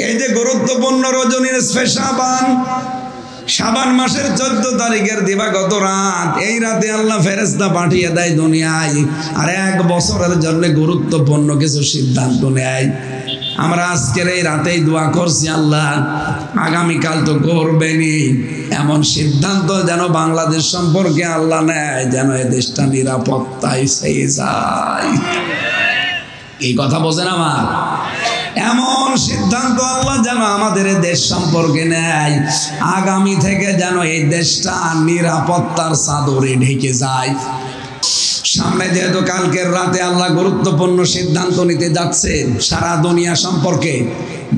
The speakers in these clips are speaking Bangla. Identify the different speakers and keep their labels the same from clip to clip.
Speaker 1: এই যে গুরুত্বপূর্ণ রজনীর শাবান, শাবান মাসের 14 তারিখের দিবাগত রাত, এই রাতে আল্লাহ ফেরেশতা পাঠিয়ে দেয় দুনিয়ায়, আর 1 বছরের জন্য গুরুত্বপূর্ণ কিছু সিদ্ধান্ত নেয়। আমরা আজকের এই রাতেই দোয়া করছি, আল্লাহ আগামীকাল তো করবেনই, এমন সিদ্ধান্ত যেন বাংলাদেশ সম্পর্কে আল্লাহ নেয় যেন এ দেশটা নিরাপত্তায় পেয়ে যায়। এই কথা বোঝেন আমার? এমন সিদ্ধান্ত আল্লাহ যেন আমাদের দেশ সম্পর্কে নেয়, আগামী থেকে যেন এই দেশটা নিরাপত্তার চাদরে ঢেকে যায়। সামনে যেহেতু কালকের রাতে আল্লাহ গুরুত্বপূর্ণ সিদ্ধান্ত নিতে যাচ্ছেন সারা দুনিয়া সম্পর্কে,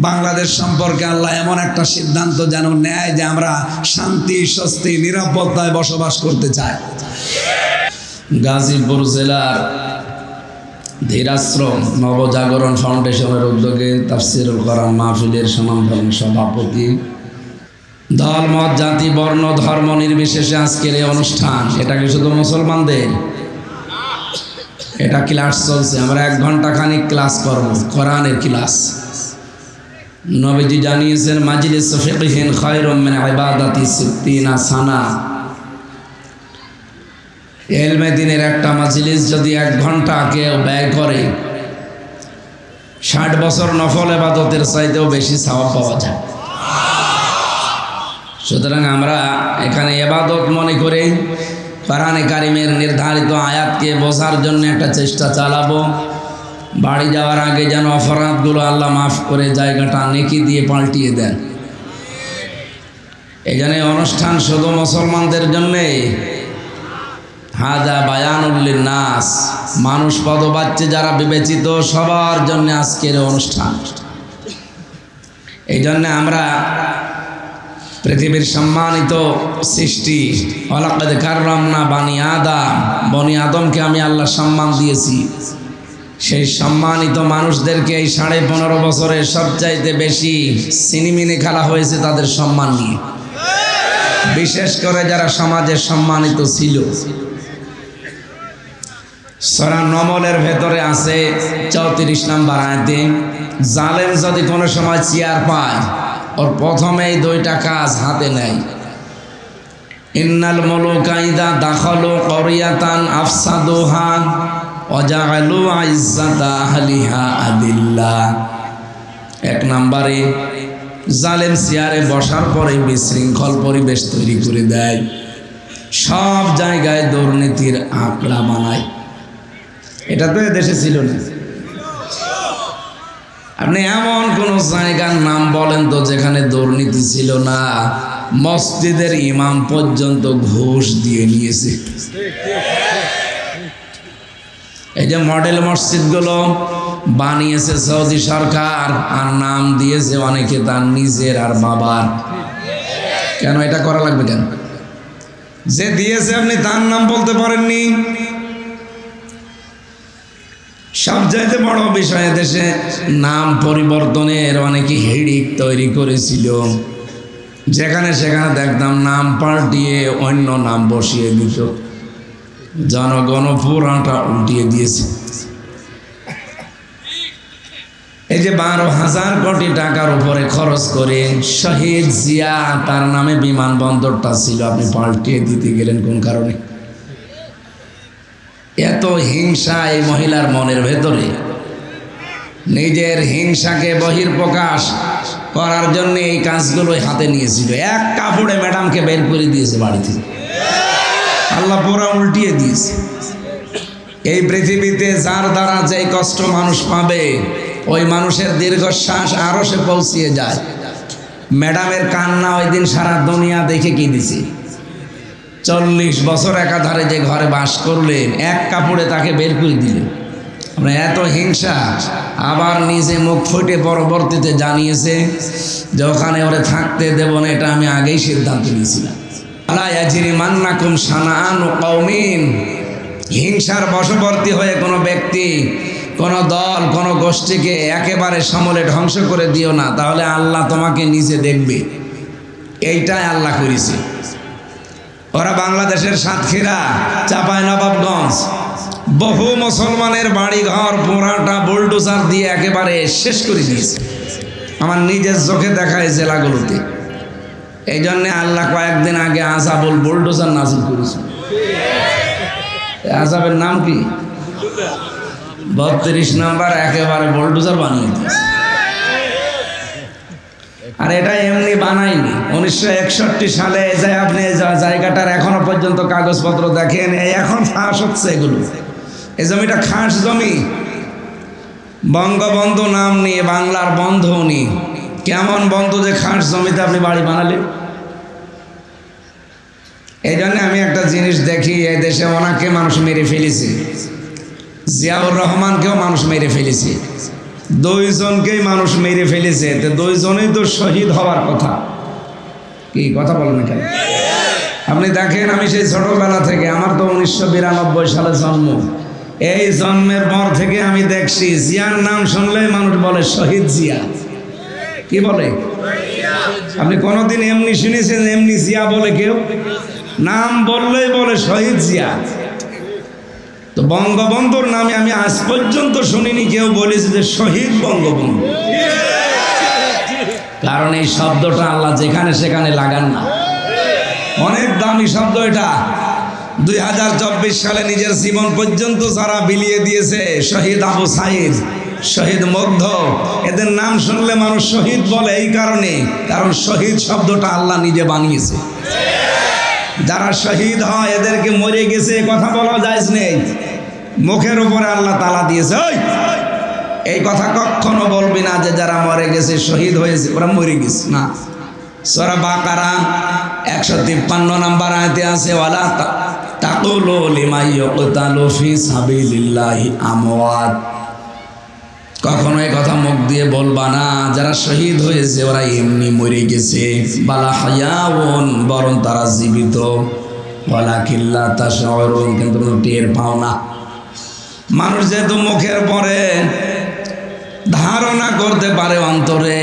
Speaker 1: বাংলাদেশ সম্পর্কে আল্লাহ এমন একটা সিদ্ধান্ত যেন নেয় যে আমরা শান্তি, স্বস্তি, নিরাপত্তায় বসবাস করতে চাই। গাজীপুর জেলার ধীরাশ্রম নবজাগরণ ফাউন্ডেশনের উদ্যোগে তাফসিরুল কোরআন মাহফিলের সমাপন সভাপতি, দল মত জাতি বর্ণ ধর্ম নির্বিশেষে আজকের এই অনুষ্ঠান, এটা কি শুধু মুসলমানদের? এটা ক্লাস চলছে, আমরা 1 ঘন্টা খানিক ক্লাস করব, কোরআনের ক্লাস। নবীজি জানিয়েছেন মাজলিস ফিকহিন খায়রুম মিন ইবাদাতি 60 সানা। ইলমে দ্বীনের একটা মাজলিস যদি 1 ঘন্টা কেউ ব্যয় করে, 60 বছর নফল ইবাদতের চাইতেও বেশি সওয়াব পাওয়া যায়। সুতরাং আমরা এখানে ইবাদত মনে করে কোরআনে কারিমের নির্ধারিত আয়াতকে বোঝার জন্য একটা চেষ্টা চালাবো। বাড়ি যাওয়ার আগে যেন অপরাধগুলো আল্লাহ মাফ করে জায়গাটা নেকি দিয়ে পাল্টিয়ে দেন। এই জন্য অনুষ্ঠান শুধু মুসলমানদের জন্যে, হাজা বায়ানুল লিন্নাস, মানুষ পদবাচ্যে যারা বিবেচিত সবার জন্য আজকের অনুষ্ঠান। এই জন্য আমরা পৃথিবীর সম্মানিত সৃষ্টি ওয়ালাকাদ কাররামনা বানি আদম, বনি আদমকে আমি আল্লাহ সম্মান দিয়েছি। সেই সম্মানিত মানুষদেরকে এই 15.5 বছরে সবচাইতে বেশি সিনিমিনি খেলা হয়েছে তাদের সম্মান নিয়ে, বিশেষ করে যারা সমাজে সম্মানিত ছিল। সূরা নমলের ভেতরে আছে 34 নম্বর আয়াতে, জালেম যদি কোনো সময় চেয়ার পায়, ওর প্রথমেই 2টা কাজ হাতে নেয়। ইন্নাল মুলুকা ইযা দাখালু ক্বরিয়াতান আফসাদুহা ওয়া জাআলু ইজ্জাতা আহলিহা আদিল্লা। 1 নম্বরে জালেম চেয়ারে বসার পরে বিশৃঙ্খল পরিবেশ তৈরি করে দেয়, সব জায়গায় দুর্নীতির আঁকড়া বানায়। এটা তো দেশে ছিল না। আপনি এমন কোন জায়গার নাম বলেন তো যেখানে দুর্নীতি ছিল না? মসজিদের ইমাম পর্যন্ত ঘুষ দিয়ে নিয়েছে। এই যে মডেল মসজিদগুলো বানিয়েছে সৌদি সরকার, আর নাম দিয়েছে অনেকে তার নিজের আর বাবার। কেন এটা করা লাগবে? কেন? যে দিয়েছে আপনি তার নাম বলতে পারেননি। সবচাইতে বড় বিষয়, দেশে নাম পরিবর্তনের অনেকে হেডিক তৈরি করেছিল, যেখানে সেখানে দেখতাম নাম পাল্টিয়ে অন্য নাম বসিয়ে দিত, জনগণ পুরাটা উল্টিয়ে দিয়েছে। এই যে 12,000 কোটি টাকার উপরে খরচ করে শহীদ জিয়া তার নামে বিমানবন্দরটা ছিল, আপনি পাল্টিয়ে দিতে গেলেন কোন কারণে? এত হিংসা এই মহিলার মনের ভেতরে, নিজের হিংসাকে বহির্প্রকাশ করার জন্য এই কাজগুলোই হাতে নিয়েছিল। 1 কাপড়ে ম্যাডামকে বের করে দিয়েছে বাড়ি থেকে, আল্লাহ পুরা উল্টিয়ে দিয়েছে। এই পৃথিবীতে যার দ্বারা যে কষ্ট মানুষ পাবে, ওই মানুষের দীর্ঘশ্বাস আরো সে পৌঁছিয়ে যায়। ম্যাডামের কান্না ওই দিন সারা দুনিয়া দেখে কি দিছে। 40 বছর একাধারে যে ঘরে বাস করলেন, 1 কাপড়ে তাকে বের করে দিলেন। আমরা এত হিংসা, আবার নিজে মুখ ফুটে পরবর্তীতে জানিয়েছে যে ওখানে ওরে থাকতে দেব না, এটা আমি আগেই সিদ্ধান্ত নিয়েছিলাম। আলা ইয়াজরিমান্নাকুম শানাআনু কওমিন, হিংসার বশবর্তী হয়ে কোনো ব্যক্তি, কোনো দল, কোনো গোষ্ঠীকে একেবারে সমূলে ধ্বংস করে দিও না, তাহলে আল্লাহ তোমাকে নিজে দেখবে। এইটাই আল্লাহ করেছে। ওরা বাংলাদেশের সাতক্ষীরা, চাঁপাইনবাবগঞ্জ, বহু মুসলমানের বাড়ি ঘর পুরাটা বুলডোজার দিয়ে একেবারে শেষ করে দিয়েছে। আমার নিজের চোখে দেখা এই জেলাগুলোতে। এই জন্যে আল্লাহ কয়েকদিন আগে আযাবুল বুলডোজার নাযিল করেছে। আযাবের নাম কি? 32 নাম্বার একেবারে বুলডোজার বানিয়ে দিয়েছে। আর এটা এমনি বানায়নি। 1961 সালে যে আপনি জায়গাটার এখনো পর্যন্ত কাগজপত্র দেখেন, এখন ফাঁস হচ্ছে এগুলো। এই জমিটা খাস জমি, বঙ্গবন্ধু নাম নিয়ে বাংলার বন্ধু উনি। কেমন বন্ধু যে খাস জমিতে আপনি বাড়ি বানালেন? এই জন্য আমি একটা জিনিস দেখি, এই দেশে ওনাকে মানুষ মেরে ফেলেছে, জিয়াউর রহমানকেও মানুষ মেরে ফেলেছে, দুইজনকেই মানুষ মেরে ফেলেছে। তো দুইজনেই তো শহীদ হওয়ার কথা। কি কথা বলেন না কেন? আপনি দেখেন, আমি সেই ছোটবেলা থেকে, আমার তো 1992 সালে জন্ম, এই জন্মের পর থেকে আমি দেখছি জিয়ার নাম শুনলেই মানুষ বলে শহীদ জিয়া। কি বলে? আপনি কোনোদিন এমনি শুনেছেন এমনি জিয়া বলে কেউ? নাম বললেই বলে শহীদ জিয়া। তো বঙ্গবন্ধুর নামে আমি আজ পর্যন্ত শুনিনি কেউ বলেছে যে শহীদ বঙ্গবন্ধু। কারণ এই শব্দটা আল্লাহ যেখানে সেখানে লাগান না, অনেক দামি শব্দ এটা। 2024 সালে নিজের জীবন পর্যন্ত যারা বিলিয়ে দিয়েছে, শহীদ আবু সাইদ, শহীদ মুগ্ধ, এদের নাম শুনলে মানুষ শহীদ বলে এই কারণে, কারণ শহীদ শব্দটা আল্লাহ নিজে বানিয়েছে। যারা শহীদ হয় এদেরকে মরে গেছে কথা বলা যায় নেই, মুখের উপরে আল্লাহ তালা দিয়েছে। এই কথা কখনো বলবি না যে যারা মরে গেছে শহীদ হয়েছে ওরা মরে গেছে না। সূরা বাকারা 153 নম্বর আয়াতে আছে, ওয়ালা তাকুলু লিমান ইউকতালু ফি সাবিলিল্লাহি আমওয়াত। কখনো এই কথা মুখ দিয়ে বলবা না যারা শহীদ হয়েছে ওরা এমনি মরে গেছে, বালা হায়াউন, বরং তারা জীবিত, ওয়ালাকিন লা তাশউরুন, কিন্তু টের পাও না। মানুষ যেহেতু মুখের পরে ধারণা করতে পারে অন্তরে,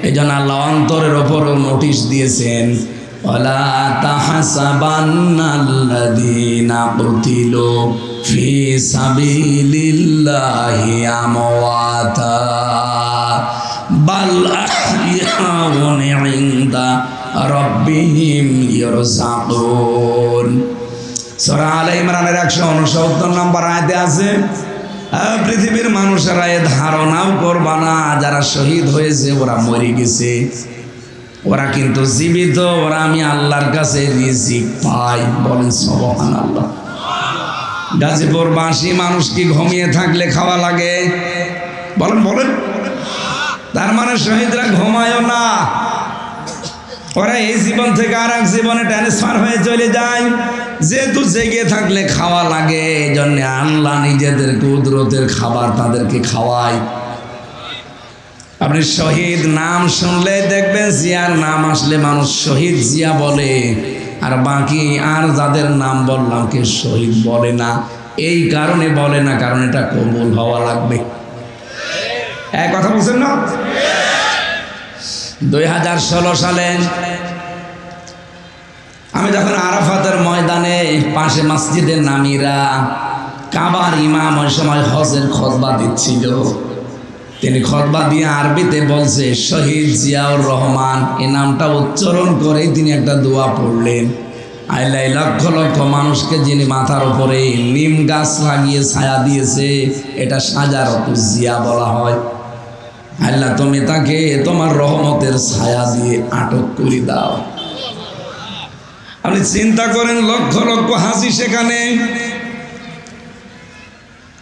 Speaker 1: এই জন্য আল্লাহ অন্তরের ওপরও নোটিশ দিয়েছেন, ওয়ালা তাহসাবান্নাল্লাযীনা কুতিলু ফি সাবিলিল্লাহি আমওয়াতা বাল আহইয়াউন ইনদা রাব্বিহিম ইরযাকুন। সূরা আলে ইমরানের 169 নম্বর আয়াতে আছে, পৃথিবীর মানুষেরা এ ধারণাও করবা না যারা শহীদ হয়েছে ওরা মরে গেছে, ওরা কিন্তু জীবিত, ওরা আমি আল্লাহর কাছে রিজিক পাই। বলেন সুবহানাল্লাহ। গাজীপুরবাসী মানুষ কি ঘুমিয়ে থাকলে খাওয়া লাগে? বলেন বলেন। তার মানে শহীদরা ঘুমায়ও না, ওরা এই জীবন থেকে আর এক জীবনে ট্রান্সফার হয়ে চলে যায়। যেহেতু জেগে থাকলে খাওয়া লাগে, এই জন্য আল্লাহ নিজেদের কুদরতের খাবার তাদেরকে খাওয়ায়। আপনি শহীদ নাম শুনলে দেখবেন জিয়ার নাম আসলে মানুষ শহীদ জিয়া বলে, আর বাকি আর যাদের নাম বললাম কে শহীদ বলে না। এই কারণে বলে না, কারণ এটা কবুল হওয়া লাগবে। এক কথা বলছেন না? 2016 সালে আমি যখন আরাফাতের ময়দানে পাশে মসজিদের নামিরা, কাবার ইমাম ওই সময় হজের খুতবা দিচ্ছিল, তিনি খুতবা দিয়ে আরবিতে বলছে শহীদ জিয়াউর রহমান, এই নামটা উচ্চারণ করেই তিনি একটা দোয়া পড়লেন। আল্লাহ লক্ষ লক্ষ মানুষকে যিনি মাথার উপরে নিম গাছ লাগিয়ে ছায়া দিয়েছে, এটা শাজারাতুল জিয়া বলা হয়। আল্লাহ তুমি তাকে তোমার রহমতের ছায়া দিয়ে আটক করে দাও। আপনি চিন্তা করেন, লক্ষ লক্ষ হাসি সেখানে,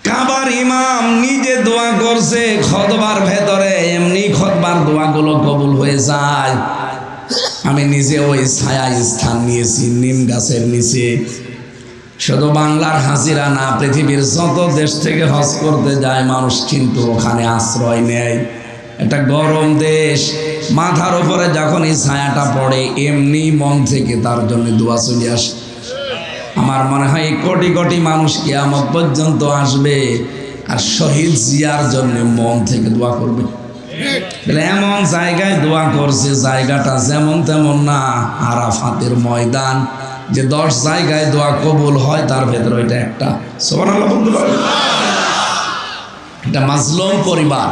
Speaker 1: কাবার ইমাম নিজে দোয়া করছে খুতবার ভেতরে। এমনি খুতবার দোয়াগুলো কবুল হয়ে যায়। আমি নিজে ওই ছায়া স্থান নিয়েছি নিম গাছের নিচে। শুধু বাংলার হাজিরা না, পৃথিবীর যত দেশ থেকে হজ করতে যায় মানুষ কিন্তু ওখানে আশ্রয় নেয়। একটা গরম দেশ, মাথার উপরে যখন এই ছায়াটা পড়ে এমনি মন থেকে তার জন্য দোয়া চলে আসে। আমার মনে হয় কোটি কোটি মানুষ কিয়ামত পর্যন্ত আসবে আর শহীদ জিয়ার জন্য মন থেকে দোয়া করবে। এমন জায়গায় দোয়া করছে, জায়গাটা যেমন তেমন না, আরাফাতের ময়দান, যে 10 জায়গায় দোয়া কবুল হয় তার ভেতরে এটা একটা। সুবহানাল্লাহ বন্ধুরা, এটা মাজলুম পরিবার,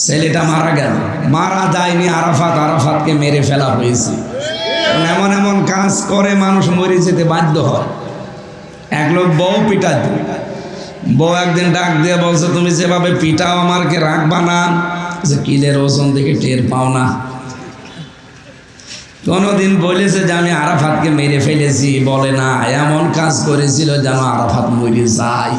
Speaker 1: ছেলেটা মারা গেল, মারা যায়নি আরাফাত, আরাফাতকে মেরে ফেলা হয়েছে। এমন এমন কাজ করে মানুষ মরে যেতে বাধ্য হয়। এক লোক বউ পিটাত, বউ একদিন ডাক দিয়ে বলছে, তুমি যেভাবে পিটাও আমারকে রাখবা না, যে কিলের ওজন দেখে টের পাও না। কোনোদিন বলেছে যে আমি আরাফাতকে মেরে ফেলেছি? বলে না, এমন কাজ করেছিল যেন আরাফাত মরে যায়।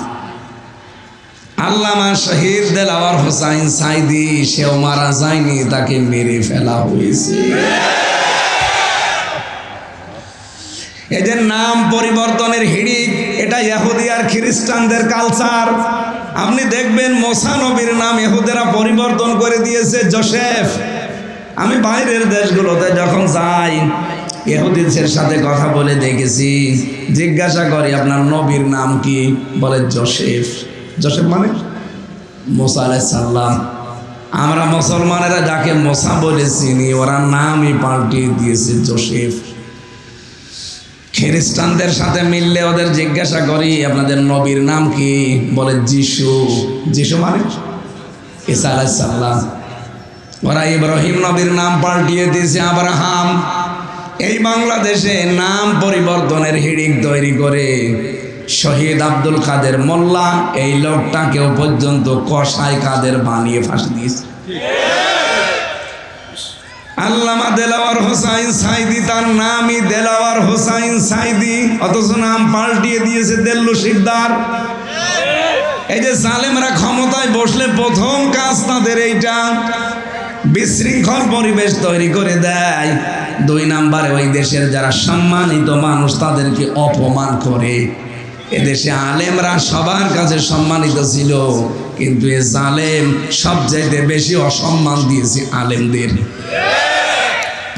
Speaker 1: আল্লামা শহীদ দেলাওয়ার হোসাইন সাইদি, সেও মারা যায়নি, তাকে মেরে ফেলা হয়েছে। এদের নাম পরিবর্তনের হিড়িক, এটা ইহুদি আর খ্রিস্টানদের কালচার। আপনি দেখবেন মুসা নবীর নাম ইহুদিরা পরিবর্তন করে দিয়েছে জোসেফ। আমি বাইরের দেশগুলোতে যখন যাই, ইহুদিদের সাথে কথা বলে দেখেছি, জিজ্ঞাসা করি আপনার নবীর নাম কি? বলে জোসেফ। জোসেফ মানে মুসা আলাইহিস সালাম। আমরা মুসলমানেরা যাকে মুসা বলে চিনি, ওরা নামই পাল্টিয়ে দিয়েছে জোসেফ। খ্রিস্টানদের সাথে মিললে ওদের জিজ্ঞাসা করি আপনাদের নবীর নাম কি? বলে যিশু। যিশু মানে ঈসা আলাইহিস সালাম। ওরা ইব্রাহিম নবীর নাম পাল্টিয়ে দিয়েছে আব্রাহাম। এই বাংলাদেশে নাম পরিবর্তনের হিড়িক তৈরি করে শহীদ আব্দুল কাদের মোল্লা, এই লোকটাকেও পর্যন্ত কসাই কাদের বানিয়ে ফাঁসি দিয়েছে। আল্লামা দেলাওয়ার হোসাইন সাইদি, তার নামই দেলাওয়ার হোসাইন সাইদি, অথচ নাম পাল্টিয়ে দিয়েছে দেল্লু শিকদার। এই যে জালেমরা ক্ষমতায় বসলে প্রথম কাজ তাদের এইটা, বিশৃঙ্খল পরিবেশ তৈরি করে দেয়। 2 নম্বরে ওই দেশের যারা সম্মানিত মানুষ তাদেরকে অপমান করে। এদেশে আলেমরা সবার কাছে সম্মানিত ছিল, কিন্তু এ জালেম সবচাইতে বেশি অসম্মান দিয়েছে আলেমদের।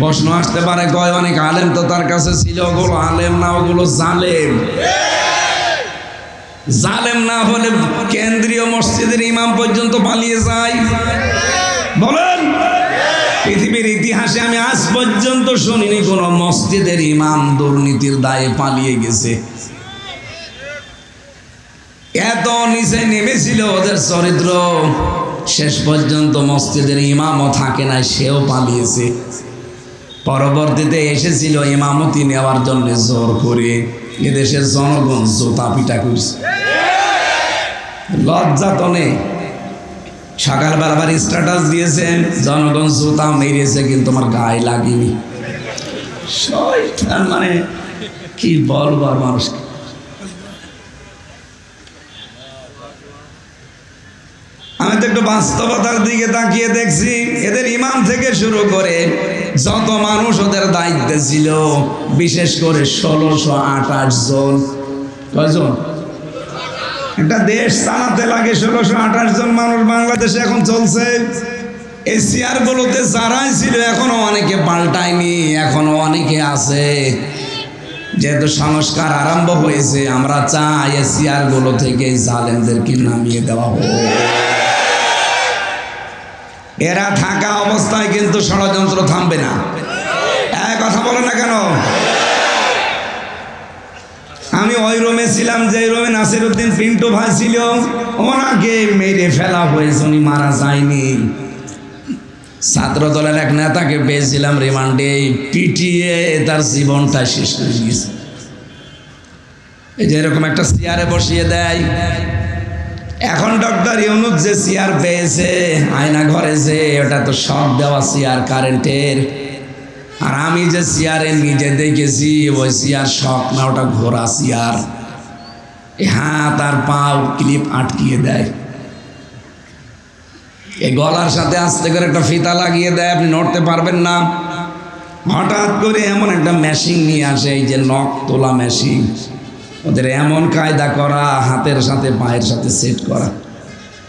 Speaker 1: প্রশ্ন আসতে পারে, কয় অনেক আলেম তো তার কাছে ছিল, ওগুলো আলেম না, ওগুলো জালেম। জালেম না হলে কেন্দ্রীয় মসজিদের ইমাম পর্যন্ত পালিয়ে যায়। বলেন, পৃথিবীর ইতিহাসে আমি আজ পর্যন্ত শুনিনি কোন মসজিদের ইমাম দুর্নীতির দায়ে পালিয়ে গেছে। এত নিচে নেমেছিল ওদের চরিত্র, শেষ পর্যন্ত মসজিদের ইমামও থাকে না, সেও পালিয়েছে। পরবর্তীতে এসেছিল ইমামতি নেওয়ার জন্য জোর করে, এদেশের জনগণ জোতা পিটা করছে। লজ্জা তো নেই। সকালবেলা আবার স্ট্যাটাস দিয়েছেন, জনগণ জুতা মেরেছে কিন্তু আমার গায়ে লাগেনি। শয়তান, মানে কি বলবো আর মানুষকে। আমি তো একটু বাস্তবতার দিকে তাকিয়ে দেখছি, এদের ইমাম থেকে শুরু করে যত মানুষ ওদের দায়িত্বে ছিল, বিশেষ করে 1628 জন। কয়জন? একটা দেশ চালাতে লাগে 1628 জন মানুষ বাংলাদেশে এখন চলছে। এই চেয়ারগুলোতে যারাই ছিল এখনো অনেকে পাল্টায়নি, এখনো অনেকে আছে। যেহেতু সংস্কার আরম্ভ হয়েছে, আমরা চাই এই চেয়ারগুলো থেকে জালেমদেরকে নামিয়ে দেওয়া হোক। এরা থাকা অবস্থায় কিন্তু ষড়যন্ত্র থামবে না। এক কথা বলে না কেন? আমি ওই রুমে ছিলাম যে রুমে নাসিরউদ্দিন পিন্টু ভাই ছিল, ওনাকে মেরে ফেলা হয়েছে, উনি মারা যায়নি। ছাত্র দলের এক নেতাকে পেয়েছিলাম রিমান্ডে, পিটিয়ে তার জীবনটা শেষ করে দিয়েছে। এই যে এরকম একটা চেয়ারে বসিয়ে দেয়। এখন ডক্টর ইউনূস যে চেয়ার পেয়েছে আয়না ঘরে, যে ওটা তো সব দেওয়া চেয়ার কারেন্টের। আর আমি যে চেয়ারে নিজে দেখেছি, ওই চেয়ার শখ না, ওটা ঘোড়া চেয়ার। হাত আর পাও ক্লিপ আটকিয়ে দেয়, এই গলার সাথে আস্তে করে একটা ফিতা লাগিয়ে দেয়, আপনি নড়তে পারবেন না। হঠাৎ করে এমন একটা মেশিন নিয়ে আসে, এই যে নখ তোলা মেশিন, ওদের এমন কায়দা করা, হাতের সাথে পায়ের সাথে সেট করা।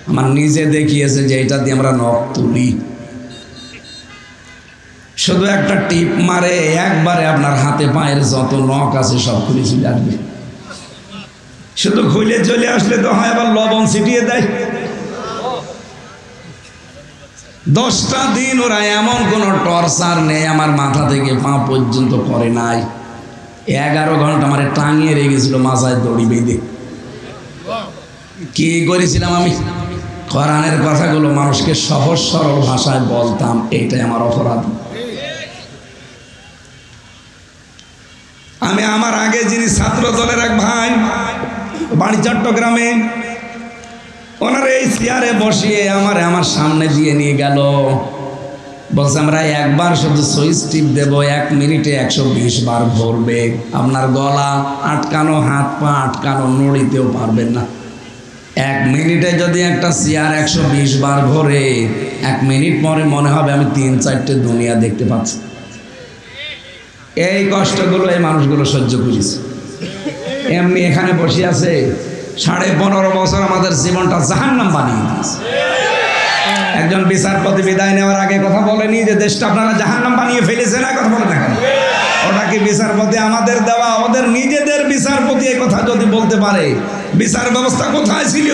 Speaker 1: আমার নিজে দেখিয়েছে যে এটা দিয়ে আমরা নখ তুলি। শুধু একটা টিপ মারে, একবারে আপনার হাতে পায়ের যত নখ আছে সব খুলে চলে আসবে। শুধু খুলে চলে আসলে তো হয়, আবার লবণ ছিটিয়ে দেয়। 10টা দিন ওরা এমন কোন টর্চার নেই আমার মাথা থেকে পা পর্যন্ত করে নাই। 11 ঘন্টা আমার টাঙিয়ে রেখেছিল মাথায় দড়ি বেঁধে। কি করেছিলাম আমি? কোরআনের কথাগুলো মানুষকে সহজ সরল ভাষায় বলতাম, এইটাই আমার অপরাধ। আমি আমার আগে যিনি ছাত্র দলের এক ভাই, বাড়ি চট্টগ্রামে, ওনার এই চেয়ারে বসিয়ে আমার সামনে দিয়ে নিয়ে গেল, বলছে আমরা একবার শুধু সুইচ টিপ দেবো, 1 মিনিটে 120 বার ভরবে, আপনার গলা আটকানো, হাত পা আটকানো, নড়িতেও পারবেন না। 1 মিনিটে যদি একটা চেয়ার 120 বার ভরে, 1 মিনিট পরে মনে হবে আমি 3-4টে দুনিয়া দেখতে পাচ্ছি। এই কষ্টগুলো এই মানুষগুলো সহ্য করেছে। এমনি এখানে বসে আছে, 15.5 বছর আমাদের জীবনটা জাহান্নাম বানিয়ে দিয়েছে। একজন বিচারপতি বিদায় নেওয়ার আগে কথা বলেনি যে দেশটা আপনারা জাহান্নাম বানিয়ে ফেলেছে, না কথা বলে দেখেন। ওটা কি বিচারপতি আমাদের দেওয়া? ওদের নিজেদের বিচারপতি এই কথা যদি বলতে পারে, বিচার ব্যবস্থা কোথায় ছিল?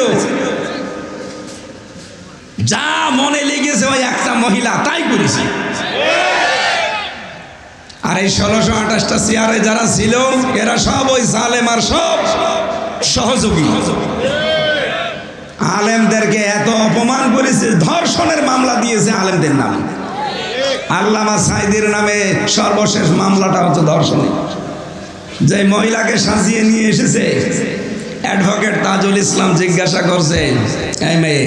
Speaker 1: যা মনে লেগেছে ওই একটা মহিলা তাই করেছে। আর এই 1628টা চেয়ারে যারা ছিল এরা সব ওই জালেম আর সব সহযোগী। আলেমদেরকে এত অপমান করেছে, ধর্ষণের মামলা দিয়েছে আলেমদের নামে। আল্লামা সাইদির নামে সর্বশেষ মামলাটা হচ্ছে ধর্ষণে। যে মহিলাকে সাজিয়ে নিয়ে এসেছে, অ্যাডভোকেট তাজুল ইসলাম জিজ্ঞাসা করছে, এই মেয়ে,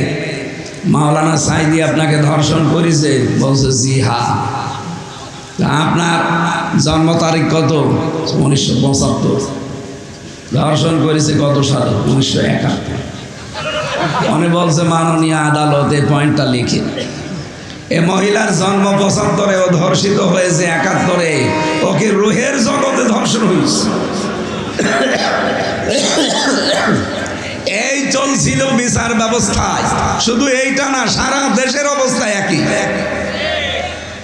Speaker 1: মাওলানা সাইদি আপনাকে ধর্ষণ করেছে? বলছে জি হ্যাঁ। আপনার জন্ম তারিখ কত? 1975। ধর্ষণ করেছে কত সালে? 1971। উনি বলছে মাননীয় আদালত এই পয়েন্টটা লিখে, এ মহিলার জন্ম 75-এ, ও ধর্ষিত হয়েছে 71-এ, ওকে রুহের জগতে ধর্ষণ হয়েছে। এই চলছিল বিচার ব্যবস্থায়। শুধু এইটা না, সারা দেশের অবস্থা একই।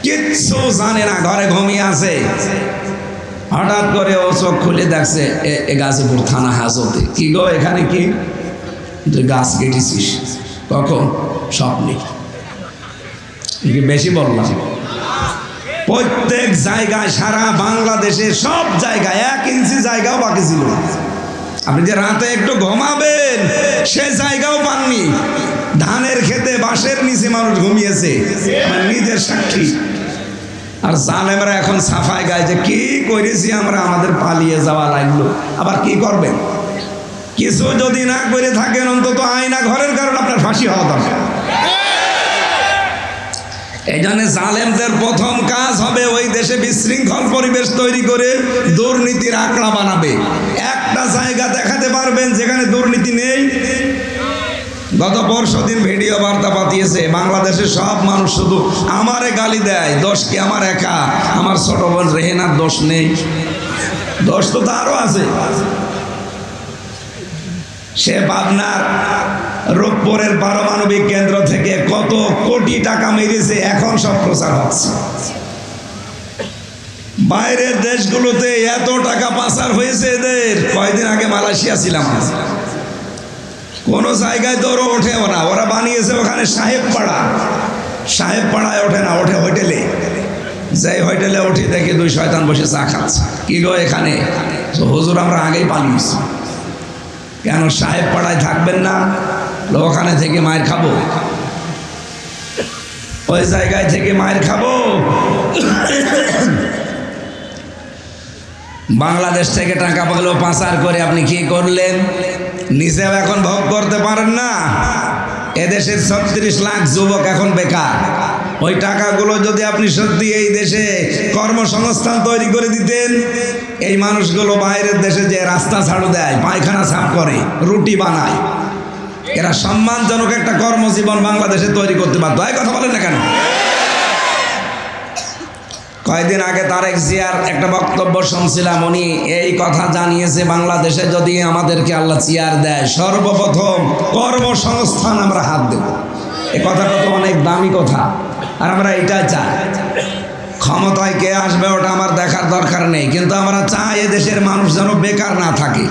Speaker 1: কিচ্ছু জানে না, ঘরে ঘুমিয়ে আছে। হঠাৎ করে ও চোখ খুলে দেখছে এ গাজীপুর থানা হাজতে। কি গো, এখানে কি? তুই গাছ কেটেছিস? কখন? স্বপ্নে। বেশি বললাম? প্রত্যেক জায়গায়, সারা বাংলাদেশে সব জায়গায় 1 ইঞ্চি জায়গাও বাকি ছিল না। আপনি যে রাতে একটু ঘুমাবেন সে জায়গাও পাননি। ধানের খেতে বাঁশের নিচে মানুষ ঘুমিয়েছে, আমার নিজের সাক্ষী। আর জালেমরা এখন সাফাই গায় যে কি করেছি আমরা, আমাদের পালিয়ে যাওয়া লাগলো। আবার কি করবেন? কিছু যদি না করে থাকেন, অন্তত আয়না ঘরের কারণে আপনার ফাঁসি হওয়া দরকার। এই জন্য জালেমদের প্রথম কাজ হবে ওই দেশে বিশৃঙ্খল পরিবেশ তৈরি করে দুর্নীতির আঁকড়া বানাবে। একটা জায়গা দেখাতে পারবেন যেখানে দুর্নীতি নেই? গত পরশুদিন ভিডিও বার্তা পাঠিয়েছে, বাংলাদেশের সব মানুষ শুধু আমারে গালি দেয়, দোষ কি আমার একা? আমার ছোট বোন রেহেনার দোষ নেই? দোষ তো তারও আছে। সে পাবনার রূপপুরের পারমাণবিক কেন্দ্র থেকে কত কোটি টাকা মেরেছে, এখন সব প্রচার হচ্ছে। বাইরের দেশগুলোতে এত টাকা পাচার হয়েছে এদের। কয়েকদিন আগে মালয়েশিয়া ছিলাম, কোনো জায়গায় তো ওরা ওঠেও না। ওরা বানিয়েছে ওখানে সাহেব পাড়ায় ওঠে না, ওঠে হোটেলে। যাই হোটেলে উঠি দেখি 2 শয়তান বসে চা খাচ্ছে। কি গো এখানে? হুজুর আমরা আগেই পালিয়েছি। কেন সাহেব পাড়ায় থাকবেন না? ওখানে থেকে মায়ের খাবো, ওই জায়গায় থেকে মায়ের খাবো। বাংলাদেশ থেকে টাকা পয়সা পাচার করে আপনি কি করলেন? নিজেও এখন ভোগ করতে পারেন না। এদেশের 36 লাখ যুবক এখন বেকার। ওই টাকাগুলো যদি আপনি সত্যি এই দেশে কর্মসংস্থান তৈরি করে দিতেন, এই মানুষগুলো বাইরের দেশে যে রাস্তা ঝাড়ু দেয়, পায়খানা সাফ করে, রুটি বানায়, এরা সম্মানজনক একটা কর্মজীবন বাংলাদেশে তৈরি করতে পারত। এই কথা বলেন না কেন? কয়েকদিন আগে তারেক জিয়ার একটা বক্তব্য শুনছিলাম, উনি এই কথা জানিয়েছে, বাংলাদেশে যদি আমাদেরকে আল্লাহ চেয়ার দেয়, সর্বপ্রথম কর্মসংস্থান আমরা হাত দেব। এই কথাটা তো অনেক দামি কথা, আর আমরা এটাই চাই। ক্ষমতায় কে আসবে ওটা আমার দেখার দরকার নেই, কিন্তু আমরা চাই এদেশের মানুষ যেন বেকার না থাকে।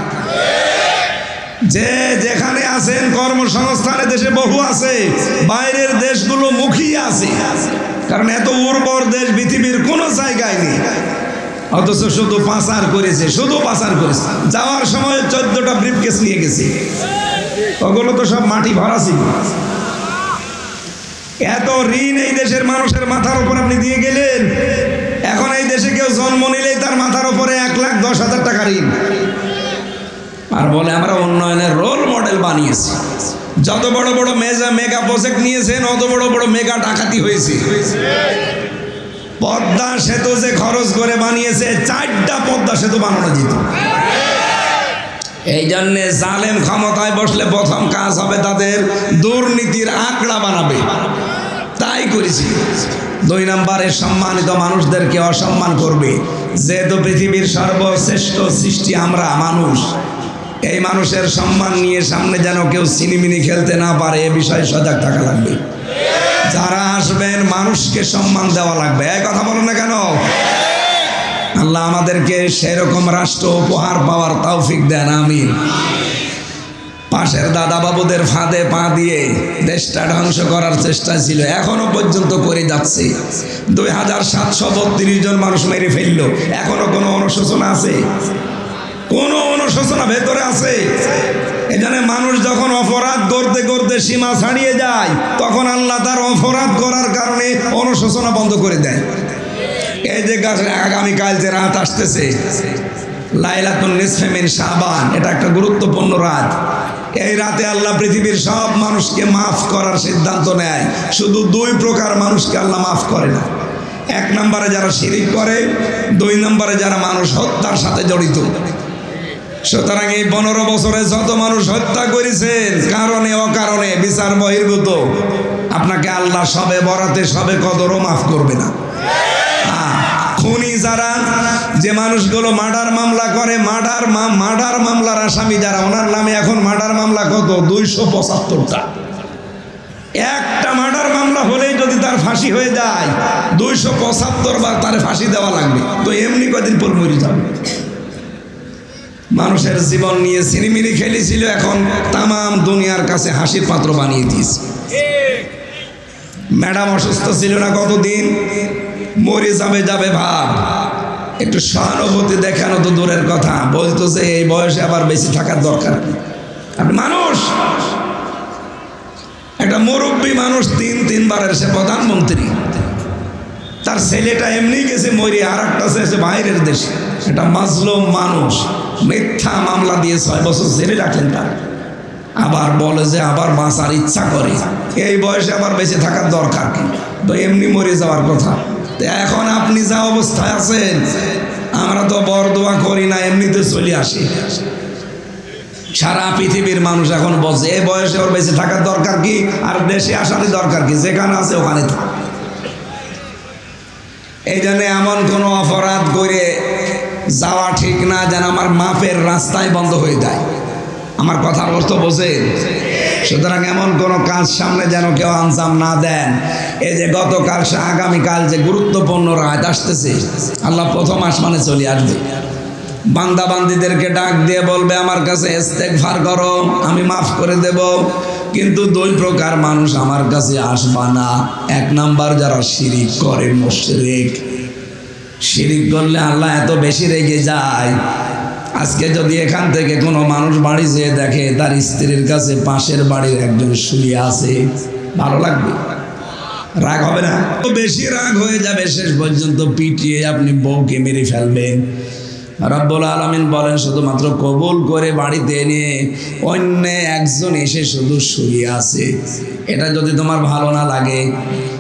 Speaker 1: যে যেখানে আছেন কর্মসংস্থানে দেশে বহু আছে, বাইরের দেশগুলো মুখিয়ে আছে, কারণ এত উর্বর দেশ পৃথিবীর কোনো জায়গায় নেই। অথচ শুধু পাচার করেছে, শুধু পাচার করেছে। যাওয়ার সময় 14টা ব্রিফকেস নিয়ে গেছে, ওগুলো তো সব মাটি ভরা ছিল। এত ঋণ এই দেশের মানুষের মাথার উপর আপনি দিয়ে গেলেন। এখন এই দেশে কেউ জন্ম নিলেই তার মাথার উপরে 1,10,000 টাকা ঋণ, আর বলে আমরা উন্নয়নের রোল মডেল বানিয়েছি। যত বড় বড় মেগা প্রজেক্ট নিয়েছেন, অত বড় বড় মেগা ডাকাতি হয়েছে। পদ্মা সেতু যে খরচ করে বানিয়েছে, 4টা পদ্মা সেতু বানানো যেত। এই জন্যে জালেম ক্ষমতায় বসলে প্রথম কাজ হবে তাদের দুর্নীতির আঁকড়া বানাবে, তাই করেছি। 2 নম্বরে সম্মানিত মানুষদেরকে অসম্মান করবে। যেহেতু পৃথিবীর সর্বশ্রেষ্ঠ সৃষ্টি আমরা মানুষ, এই মানুষের সম্মান নিয়ে সামনে যেন কেউ সিনিমিনি খেলতে না পারে, এ বিষয়ে সজাগ থাকা লাগবে। যারা আসবেন মানুষকে সম্মান দেওয়া লাগবে। এই কথা বলো না কেন? আল্লাহ আমাদেরকে সেরকম রাষ্ট্র উপহার পাওয়ার তৌফিক দেন, আমিন। পাশের দাদা বাবুদের ফাঁদে পা দিয়ে দেশটা ধ্বংস করার চেষ্টা ছিল, এখনো পর্যন্ত করে যাচ্ছে। 2732 জন মানুষ মেরে ফেলল, এখনো কোনো অনুশোচনা আছে? কোনো অনুশোচনা ভেতরে আছে? এখানে মানুষ যখন অপরাধ করতে করতে সীমা ছাড়িয়ে যায়, তখন আল্লাহ তার অপরাধ করার কারণে অনুশোচনা বন্ধ করে দেয়। এই যে আগামীকাল যে রাত আসতেছে, লাইলাতুন নিসফে মিন শাবান, এটা একটা গুরুত্বপূর্ণ রাত। এই রাতে আল্লাহ পৃথিবীর সব মানুষকে মাফ করার সিদ্ধান্ত নেয়। শুধু 2 প্রকার মানুষকে আল্লাহ মাফ করে না। 1 নম্বরে যারা শিরিক করে, 2 নম্বরে যারা মানুষ হত্যার সাথে জড়িত। সুতরাং এই 15 বছরে যত মানুষ হত্যা করেছেন কারণে অকারণে বিচার বহির্ভূত, আপনাকে আল্লাহ সবে বরাতে সবে কদরও মাফ করবে না। খুনি যারা, যে মানুষগুলো মার্ডার মামলা করে, মার্ডার মামলার আসামি যারা, ওনার নামে এখন মার্ডার মামলা কত? 275টা। একটা মার্ডার মামলা হলেই যদি তার ফাঁসি হয়ে যায়, 275 বার তার ফাঁসি দেওয়া লাগবে। তো এমনি কদিন পর মরে যাবে। মানুষের জীবন নিয়ে সিনিমিনি খেলেছিল, এখন তামাম দুনিয়ার কাছে হাসির পাত্র বানিয়ে দিয়েছে। ম্যাডাম অসুস্থ ছিল না কতদিন, মরে যাবে ভাব, একটু সহানুভূতি দেখানো তো দূরের কথা, বলতো যে এই বয়সে আবার বেশি থাকার দরকার। আপনি মানুষ, একটা মুরব্বী মানুষ 3 বারের সে প্রধানমন্ত্রী, তার ছেলেটা এমনি গেছে মরে, আর একটা এসে বাইরের দেশে, এটা মাজলুম মানুষ, মিথ্যা মামলা দিয়ে 6 বছর জেলে রাখলেন তার, আবার বলে যে আবার বাঁচার ইচ্ছা করে, এই বয়সে আবার বেঁচে থাকার দরকার কি? তো এমনি মরে যাওয়ার কথা। তো এখন আপনি যা অবস্থায় আছেন, আমরা তো বরদোয়া করি না, এমনিতে চলে আসি। সারা পৃথিবীর মানুষ এখন বলছে এই বয়সে ওর বেঁচে থাকার দরকার কি, আর দেশে আসারই দরকার কি, যেখানে আছে ওখানে থাক। এই জন্য এমন কোনো অপরাধ করে যাওয়া ঠিক না যেন আমার মাপের রাস্তায় বন্ধ হয়ে যায়। আমার কথার অর্থ বোঝেন? সুতরাং এমন কোনো কাজ সামনে যেন কেউ আঞ্জাম না দেন। এই যে গতকাল আগামীকাল যে গুরুত্বপূর্ণ রাত আসতেছে, আল্লাহ প্রথম আসমানে চলে আসবে, বান্দা বান্দিদেরকে ডাক দিয়ে বলবে আমার কাছে ইস্তেগফার করো, আমি মাফ করে দেব। কিন্তু 2 প্রকার মানুষ আমার কাছে আসবা না। 1 নাম্বার যারা শিরিক করে, মুশরিক। শিরিক করলে আল্লাহ এত বেশি রেগে যায়, আজকে যদি এখান থেকে কোনো মানুষ বাড়ি যেয়ে দেখে তার স্ত্রীর কাছে পাশের বাড়ির একজন শুয়ে আছে, ভালো লাগবে? রাগ হবে না? তো বেশি রাগ হয়ে যাবে, শেষ পর্যন্ত পিটিয়ে আপনি বউকে মেরে ফেলবেন। রব্বুল আলামিন বলেন শুধুমাত্র কবুল করে বাড়িতে এনে অন্য একজন এসে শুধু শুয়ে আছে, এটা যদি তোমার ভালো না লাগে,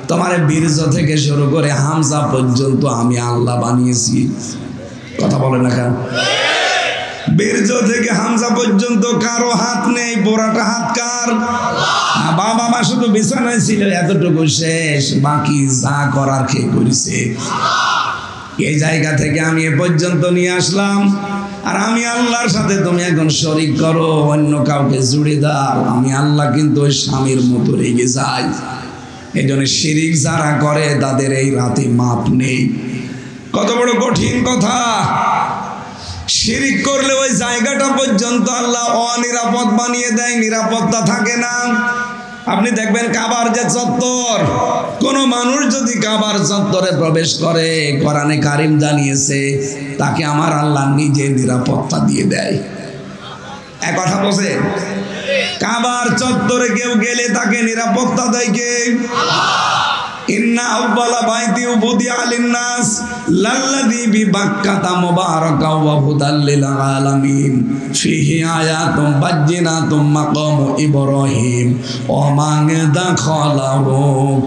Speaker 1: তোমার বীর্য থেকে শুরু করে হামজা পর্যন্ত আমি আল্লাহ বানিয়েছি। কথা বলে না কেন? বীর্য থেকে হামজা পর্যন্ত কারো হাত নেই, পোড়াটা হাত কার? বাবা মা শুধু বিছানায় ছিল, এতটুকু শেষ, বাকি যা করার খেয়ে করেছে। এই জায়গা থেকে আমি এ পর্যন্ত নিয়ে আসলাম, আর আমি আল্লাহর সাথে তুমি এখন শরীক করো, অন্য কাউকে জুড়ে দাও, আমি আল্লাহ কিন্তু ওই স্বামীর মতো রেগে যাই। এই জন্য শিরিক যারা করে তাদের এই রাতে মাপ নেই। কত বড় কঠিন কথা! শিরিক করলে ওই জায়গাটা পর্যন্ত আল্লাহ অনিরাপদ বানিয়ে দেয়, নিরাপত্তা থাকে না। আপনি দেখবেন কাবার যে চত্বর, কোন মানুষ যদি কাবার চত্বরে প্রবেশ করে, কোরআনে কারিম জানিয়েছে তাকে আমার আল্লাহ নিজে নিরাপত্তা দিয়ে দেয়। এক কথা বলছেন, কাবার চত্বরে কেউ গেলে তাকে নিরাপত্তা দেয় কে? ইন্না আউয়ালা বাইতি উবুদিয়া লিন-নাস লাল্লাযী বিবাক্কাতা মুবারাকাও ওয়া হুদাল লিল আলামিন ফীহি আয়াতুম বাজ্জিনাতুম মাকামু ইব্রাহিম ওয়া মান দাখালাহু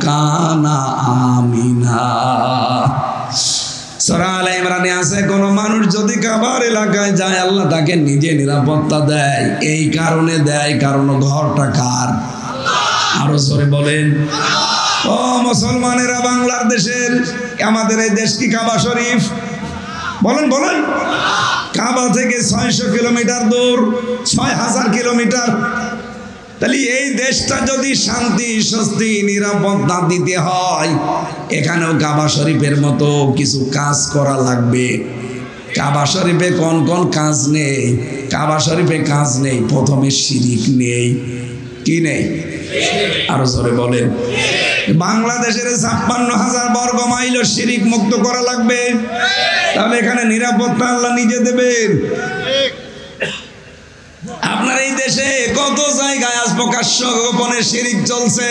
Speaker 1: কানা আমিনা। সূরা আলে ইমরানে আছে, কোন মানুষ যদি কাবার এলাকায় যায় আল্লাহ তাকে নিজে নিরাপত্তা দেয়। এই কারণে দেয় কারণ ঘরটা কার? আরো জোরে বলেন। ও মুসলমানেরা, বাংলার দেশের আমাদের এই দেশ কি কাবা শরীফ? বলেন বলেন। কাবা থেকে 600 কিলোমিটার দূর, 6000 কিলোমিটার। তাহলে এই দেশটা যদি শান্তি স্বস্তি নিরাপত্তা দিতে হয়, এখানেও কাবা শরীফের মতো কিছু কাজ করা লাগবে। কাবা শরীফে কোন কোন কাজ নেই? কাবা শরীফে কাজ নেই, প্রথমে শিরিক নেই। কি নেই? আরো জোরে বলেন। বাংলাদেশের 56,000 বর্গ মাইল শিরিক মুক্ত করা লাগবে। তাহলে এখানে নিরাপত্তা আল্লাহ নিজে দেবেন। আপনার এই দেশে কত জায়গায় আজ প্রকাশ্য গোপনে শিরিক চলছে,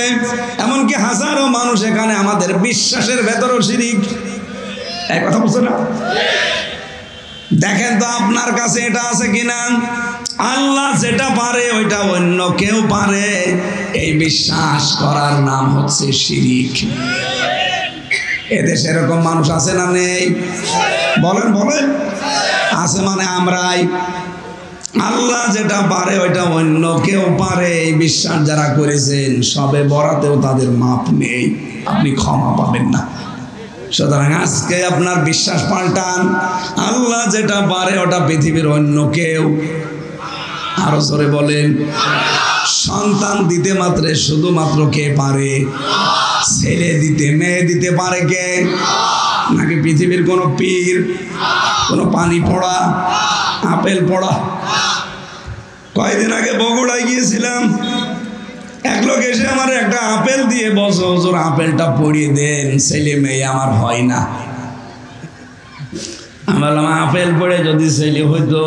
Speaker 1: এমনকি হাজারো মানুষ এখানে আমাদের বিশ্বাসের ভেতরও শিরিক। এক কথা বলছে না? দেখেন তো আপনার কাছে এটা আছে কিনা? আল্লাহ যেটা পারে ওইটা অন্য কেউ পারে, এই বিশ্বাস করার নাম হচ্ছে শিরিক। এদেশে এরকম মানুষ আছে না নেই? বলেন বলেন। আছে মানে আমরাই। আল্লাহ যেটা পারে ওইটা অন্য কেউ পারে, এই বিশ্বাস যারা করেছেন সবে বরাতেও তাদের মাপ নেই, আপনি ক্ষমা পাবেন না। সুতরাং আজকে আপনার বিশ্বাস পাল্টান, আল্লাহ যেটা পারে ওটা পৃথিবীর অন্য কেউ। আরো জোরে বলেন। সন্তান দিতে মাত্রে শুধুমাত্র কে পারে? ছেলে দিতে, মেয়ে দিতে পারে কে? নাকি পৃথিবীর কোন পীর, কোন পানি পড়া, আপেল পড়া? কয়েকদিন আগে বগুড়ায় গিয়েছিলাম, এক লোক এসে আমার একটা আপেল দিয়ে বসে, হুজুর আপেলটা পড়িয়ে দেন, ছেলে মেয়ে আমার হয় না। আমি বললাম আপেল পড়ে যদি ছেলে হইতো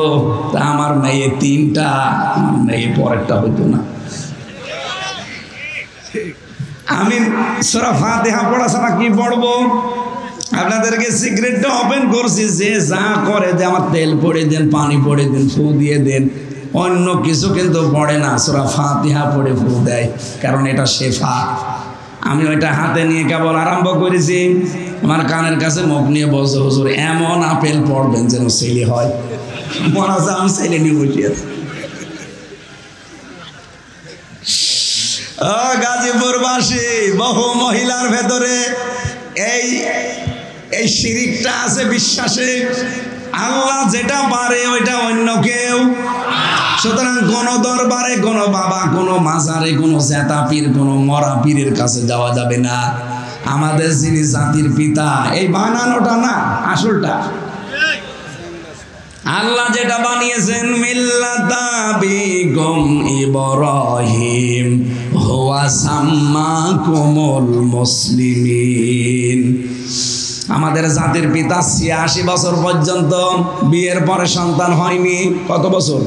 Speaker 1: তা আমার মেয়ে 3টা, আমার মেয়ে পরেরটা হইতো না। আমি সূরা ফাতিহা পড়া ছাড়া কি পড়বো? আপনাদেরকে সিক্রেটটা ওপেন করছি, যে যা করে যে আমার তেল পড়ে দেন, পানি পড়ে দেন, ফু দিয়ে দেন, অন্য কিছু কিন্তু পড়ে না, সূরা ফাতিহা পড়ে ফু দেয়, কারণ এটা শেফা। আমি ওইটা হাতে নিয়ে কেবল আরম্ভ করেছি, আমার কানের কাছে মুখ নিয়ে বলছে, হুজুর এমন আপেল পড়বেন যেন ছেলে হয়। মনে হচ্ছে আমি ছেলে নিয়ে বসে আছি। গাজীপুরবাসী বহু মহিলার ভেতরে এই শিরিকটা আছে বিশ্বাসে। আল্লাহ যেটা পারে ওইটা অন্য কেউ। সুতরাং কোন দরবারে, কোন বাবা, কোন মাজারে, কোন জেতা পীর, কোন মরা পীরের কাছে যাওয়া যাবে না। আমাদের যিনি জাতির পিতা, এই বানানোটা না, আসলটা আল্লাহ যেটা বানিয়েছেন, মিল্লাতা বিকুম ইব্রাহিম হুয়া সাম্মাকুমুল মুসলিমিন। আমাদের জাতির পিতা 86 বছর পর্যন্ত বিয়ের পরে সন্তান হয়নি। কত বছর?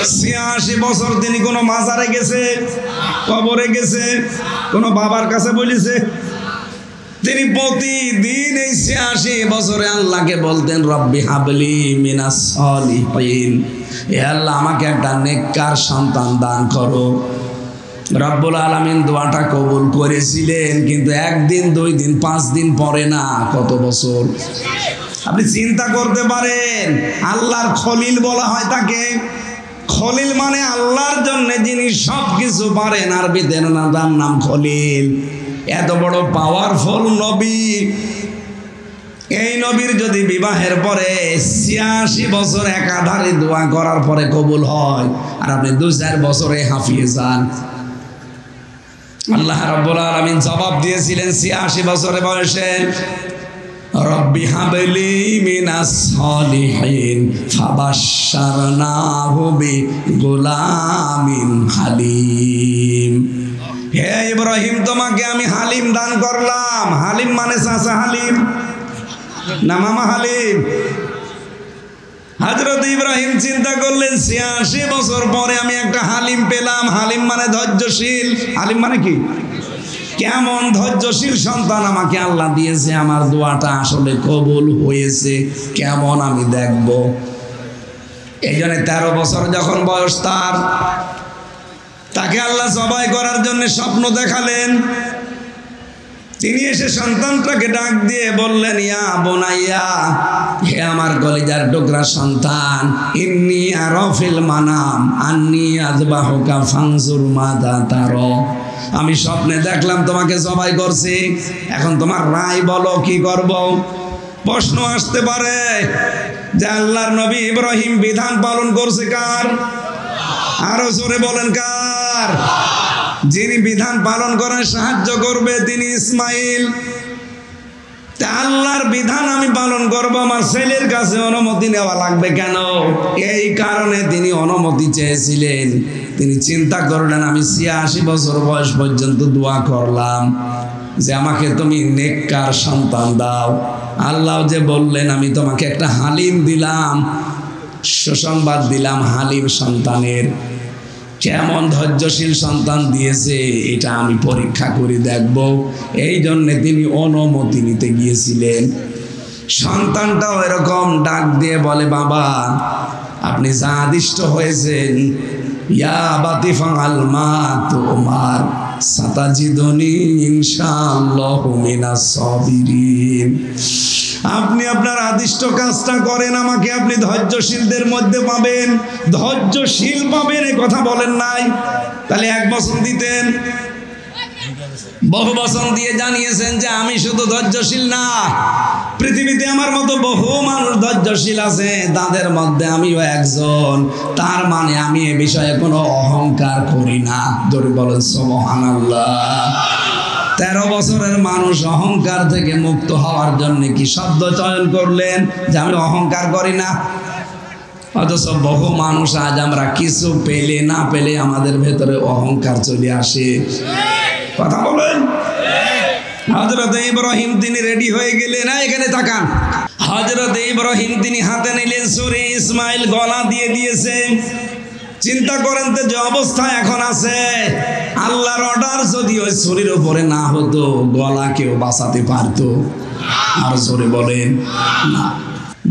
Speaker 1: 86 বছর তিনি কোনো মাজারে গেছে, কবরে গেছে, কোনো বাবার কাছে বলেছে? তিনি প্রতিদিন এই 86 বছরে আল্লাহকে বলতেন, রব্বি হাবলি মিনাস সলিহিন, হে আল্লাহ আমাকে একটা নেককার সন্তান দান করো। রব্বুল আলামিন দোয়াটা কবুল করেছিলেন, কিন্তু 1 দিন 2 দিন 5 দিন পরে না, কত বছর? আপনি চিন্তা করতে পারেন, আল্লাহর খলিল বলা হয় তাকে। খলিল মানে আল্লাহর জন্য যিনি সব কিছু পারেন, আরবিতে তার নাম খলিল। এত বড় পাওয়ারফুল নবী, এই নবীর যদি বিবাহের পরে 86 বছর একাধারে দোয়া করার পরে কবুল হয়, আর আপনি 2-4 বছরে হাঁফিয়ে যান। আল্লাহ রাব্বুল আলামিন জবাব দিয়েছিলেন 86 বছরের বয়সে, রব্বি হাবলি মিনাস সলিহিন ফাবাশশারনাহু বিগুলামিন হালিম। হে ইব্রাহিম, তোমাকে আমি হালিম দান করলাম। হালিম মানে চাচা হালিম না মামা হালিম? হযরত ইব্রাহিম চিন্তা করলেন ৮৬ বছর পরে আমি একটা হালিম পেলাম। হালিম মানে ধৈর্যশীল। হালিম মানে কি? কেমন ধৈর্যশীল সন্তান আমাকে আল্লাহ দিয়েছে, আমার দোয়াটা আসলে কবুল হয়েছে কেমন আমি দেখব। এই জন্য ১৩ বছর যখন বয়স তাকে আল্লাহ জবাই করার জন্য স্বপ্ন দেখালেন। তিনি এসে সন্তানটাকে ডাক দিয়ে বললেন, ইয়া বোনাইয়া, হে আমার কলিজার টুকরা সন্তান, ইন্নী আরা ফিল মানাম আন্নী আযবাহুকা ফানজুর মাযা তারা। আমি স্বপ্নে দেখলাম তোমাকে জবাই করছি, এখন তোমার রায় বলো কি করব। প্রশ্ন আসতে পারে যে আল্লাহর নবী ইব্রাহিম বিধান পালন করছে কার? আরো জোরে বলেন কার? যিনি বিধান পালন করার সাহায্য করবে তিনি ইসমাইল। আল্লাহর বিধান আমি পালন করব, আমার ছেলের কাছে অনুমতি নেওয়া লাগবে কেন? এই কারণে তিনি অনুমতি চেয়েছিলেন। তিনি চিন্তা করলেন, আমি ৮৬ বছর বয়স পর্যন্ত দোয়া করলাম যে আমাকে তুমি নেককার সন্তান দাও। আল্লাহ যে বললেন আমি তোমাকে একটা হালিম দিলাম, সুসংবাদ দিলাম হালিম সন্তানের। কেমন ধৈর্যশীল সন্তান দিয়েছে এটা আমি পরীক্ষা করে দেখব। এই জন্য তিনি অনুমতি নিতে গিয়েছিলেন। সন্তানটাও এরকম ডাক দিয়ে বলে, বাবা আপনি যা আদিষ্ট হয়েছেন, ইয়া বাতি ফাআল মা তুমার সাতাজিদুনি ইনশাআল্লাহু মিনাস সাবিরিন। আপনি আপনার আদিষ্ট কাজটা করেন, আমাকে আপনি ধৈর্যশীলদের মধ্যে পাবেন। ধৈর্যশীল পাবেন এ কথা বলেন নাই, তাহলে ১ বছর দিতেন। বহু বছর দিয়ে জানিয়েছেন যে আমি শুধু ধৈর্যশীল না, পৃথিবীতে আমার মতো বহু মানুষ ধৈর্যশীল আছে, তাদের মধ্যে আমিও একজন। তার মানে আমি এ বিষয়ে কোনো অহংকার করি না। জোরে বলেন সুবহানাল্লাহ। ১৩ বছরের মানুষ অহংকার থেকে মুক্ত হওয়ার জন্য কি শব্দ চয়ন করলেন যে আমি অহংকার করি না। অথচ বহু মানুষ আজ আমরা কিছু পেলে না পেলে আমাদের ভেতরে অহংকার চলে আসে। কথা বলেন। হযরত ইব্রাহিম তিনি রেডি হয়ে গেলেন। এখানে তাকান। হযরত ইব্রাহিম তিনি হাতে নিলেন ছুরি, ইসমাইল গলা দিয়ে দিয়েছে। চিন্তা করেন তো যে অবস্থা এখন আছে, আল্লাহর অর্ডার যদি ওই ছুরির উপরে না হতো গলা কেউ বাঁচাতে পারতো? আর জোরে বলেন না।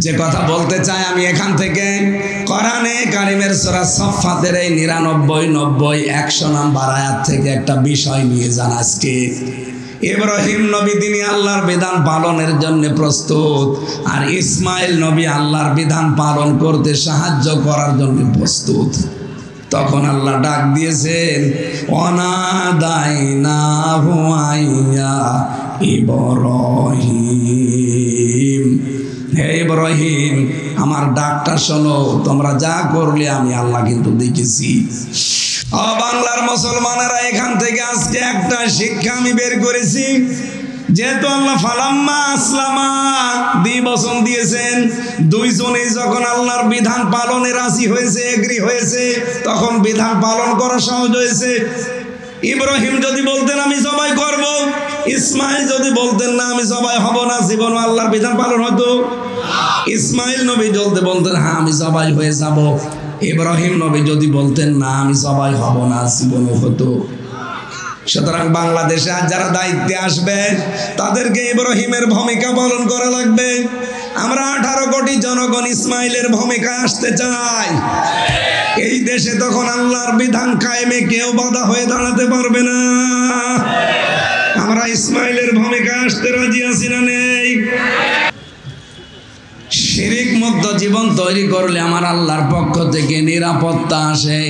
Speaker 1: যে কথা বলতে চাই আমি এখান থেকে, কোরআনে কারিমের সূরা সাফফাতের এই ৯৯, ৯০, ১০০ নাম্বার আয়াত থেকে একটা বিষয় নিয়ে যান আজকে। ইব্রাহিম নবী তিনি আল্লাহর বিধান পালনের জন্য প্রস্তুত, আর ইসমাইল নবী আল্লাহর বিধান পালন করতে সাহায্য করার জন্য প্রস্তুত। তখন আল্লাহ ডাক দিয়েছেন, অনাদাইনাহু আইয়া ইব্রাহিম, হে ইব্রাহিম আমার ডাকটা শোনো, তোমরা যা করলে আমি আল্লাহ কিন্তু দেখেছি। বাংলার মুসলমানেরা এখান থেকে আজকে একটা শিক্ষা আমি বের করেছি। যেহেতু আল্লাহ ফালাম্মা আসলামা ২ বচন দিয়েছেন, দুইজনেই যখন আল্লাহর বিধান পালনে রাজি হয়েছে, এগ্রি হয়েছে, তখন বিধান পালন করা সহজ হয়েছে। ইব্রাহিম যদি বলতেন আমি জবাই করব, ইসমাইল যদি বলতেন না আমি জবাই হব না, জীবন আল্লাহর বিধান পালন হতো? ইসমাইল নবী যদি বলতেন হ্যাঁ আমি জবাই হয়ে যাব, ইব্রাহিম নবী যদি বলতেন না আমি জবাই হব না, জীবনও হতো। সুতরাং বাংলাদেশে আজ যারা দায়িত্বে আসবে তাদেরকে ইব্রাহিমের ভূমিকা পালন করা লাগবে। আমরা 18 কোটি জনগণ ইসমাইলের ভূমিকায় আসতে চাই। এই দেশে তখন আল্লাহর বিধান কায়েমে কেউ বাধা হয়ে দাঁড়াতে পারবে না। আমরা ইসমাইলের ভূমিকায় আসতে রাজি আছি না নেই? শিরিক মুক্ত জীবন তৈরি করলে আমার আল্লাহর পক্ষ থেকে নিরাপত্তা আসে।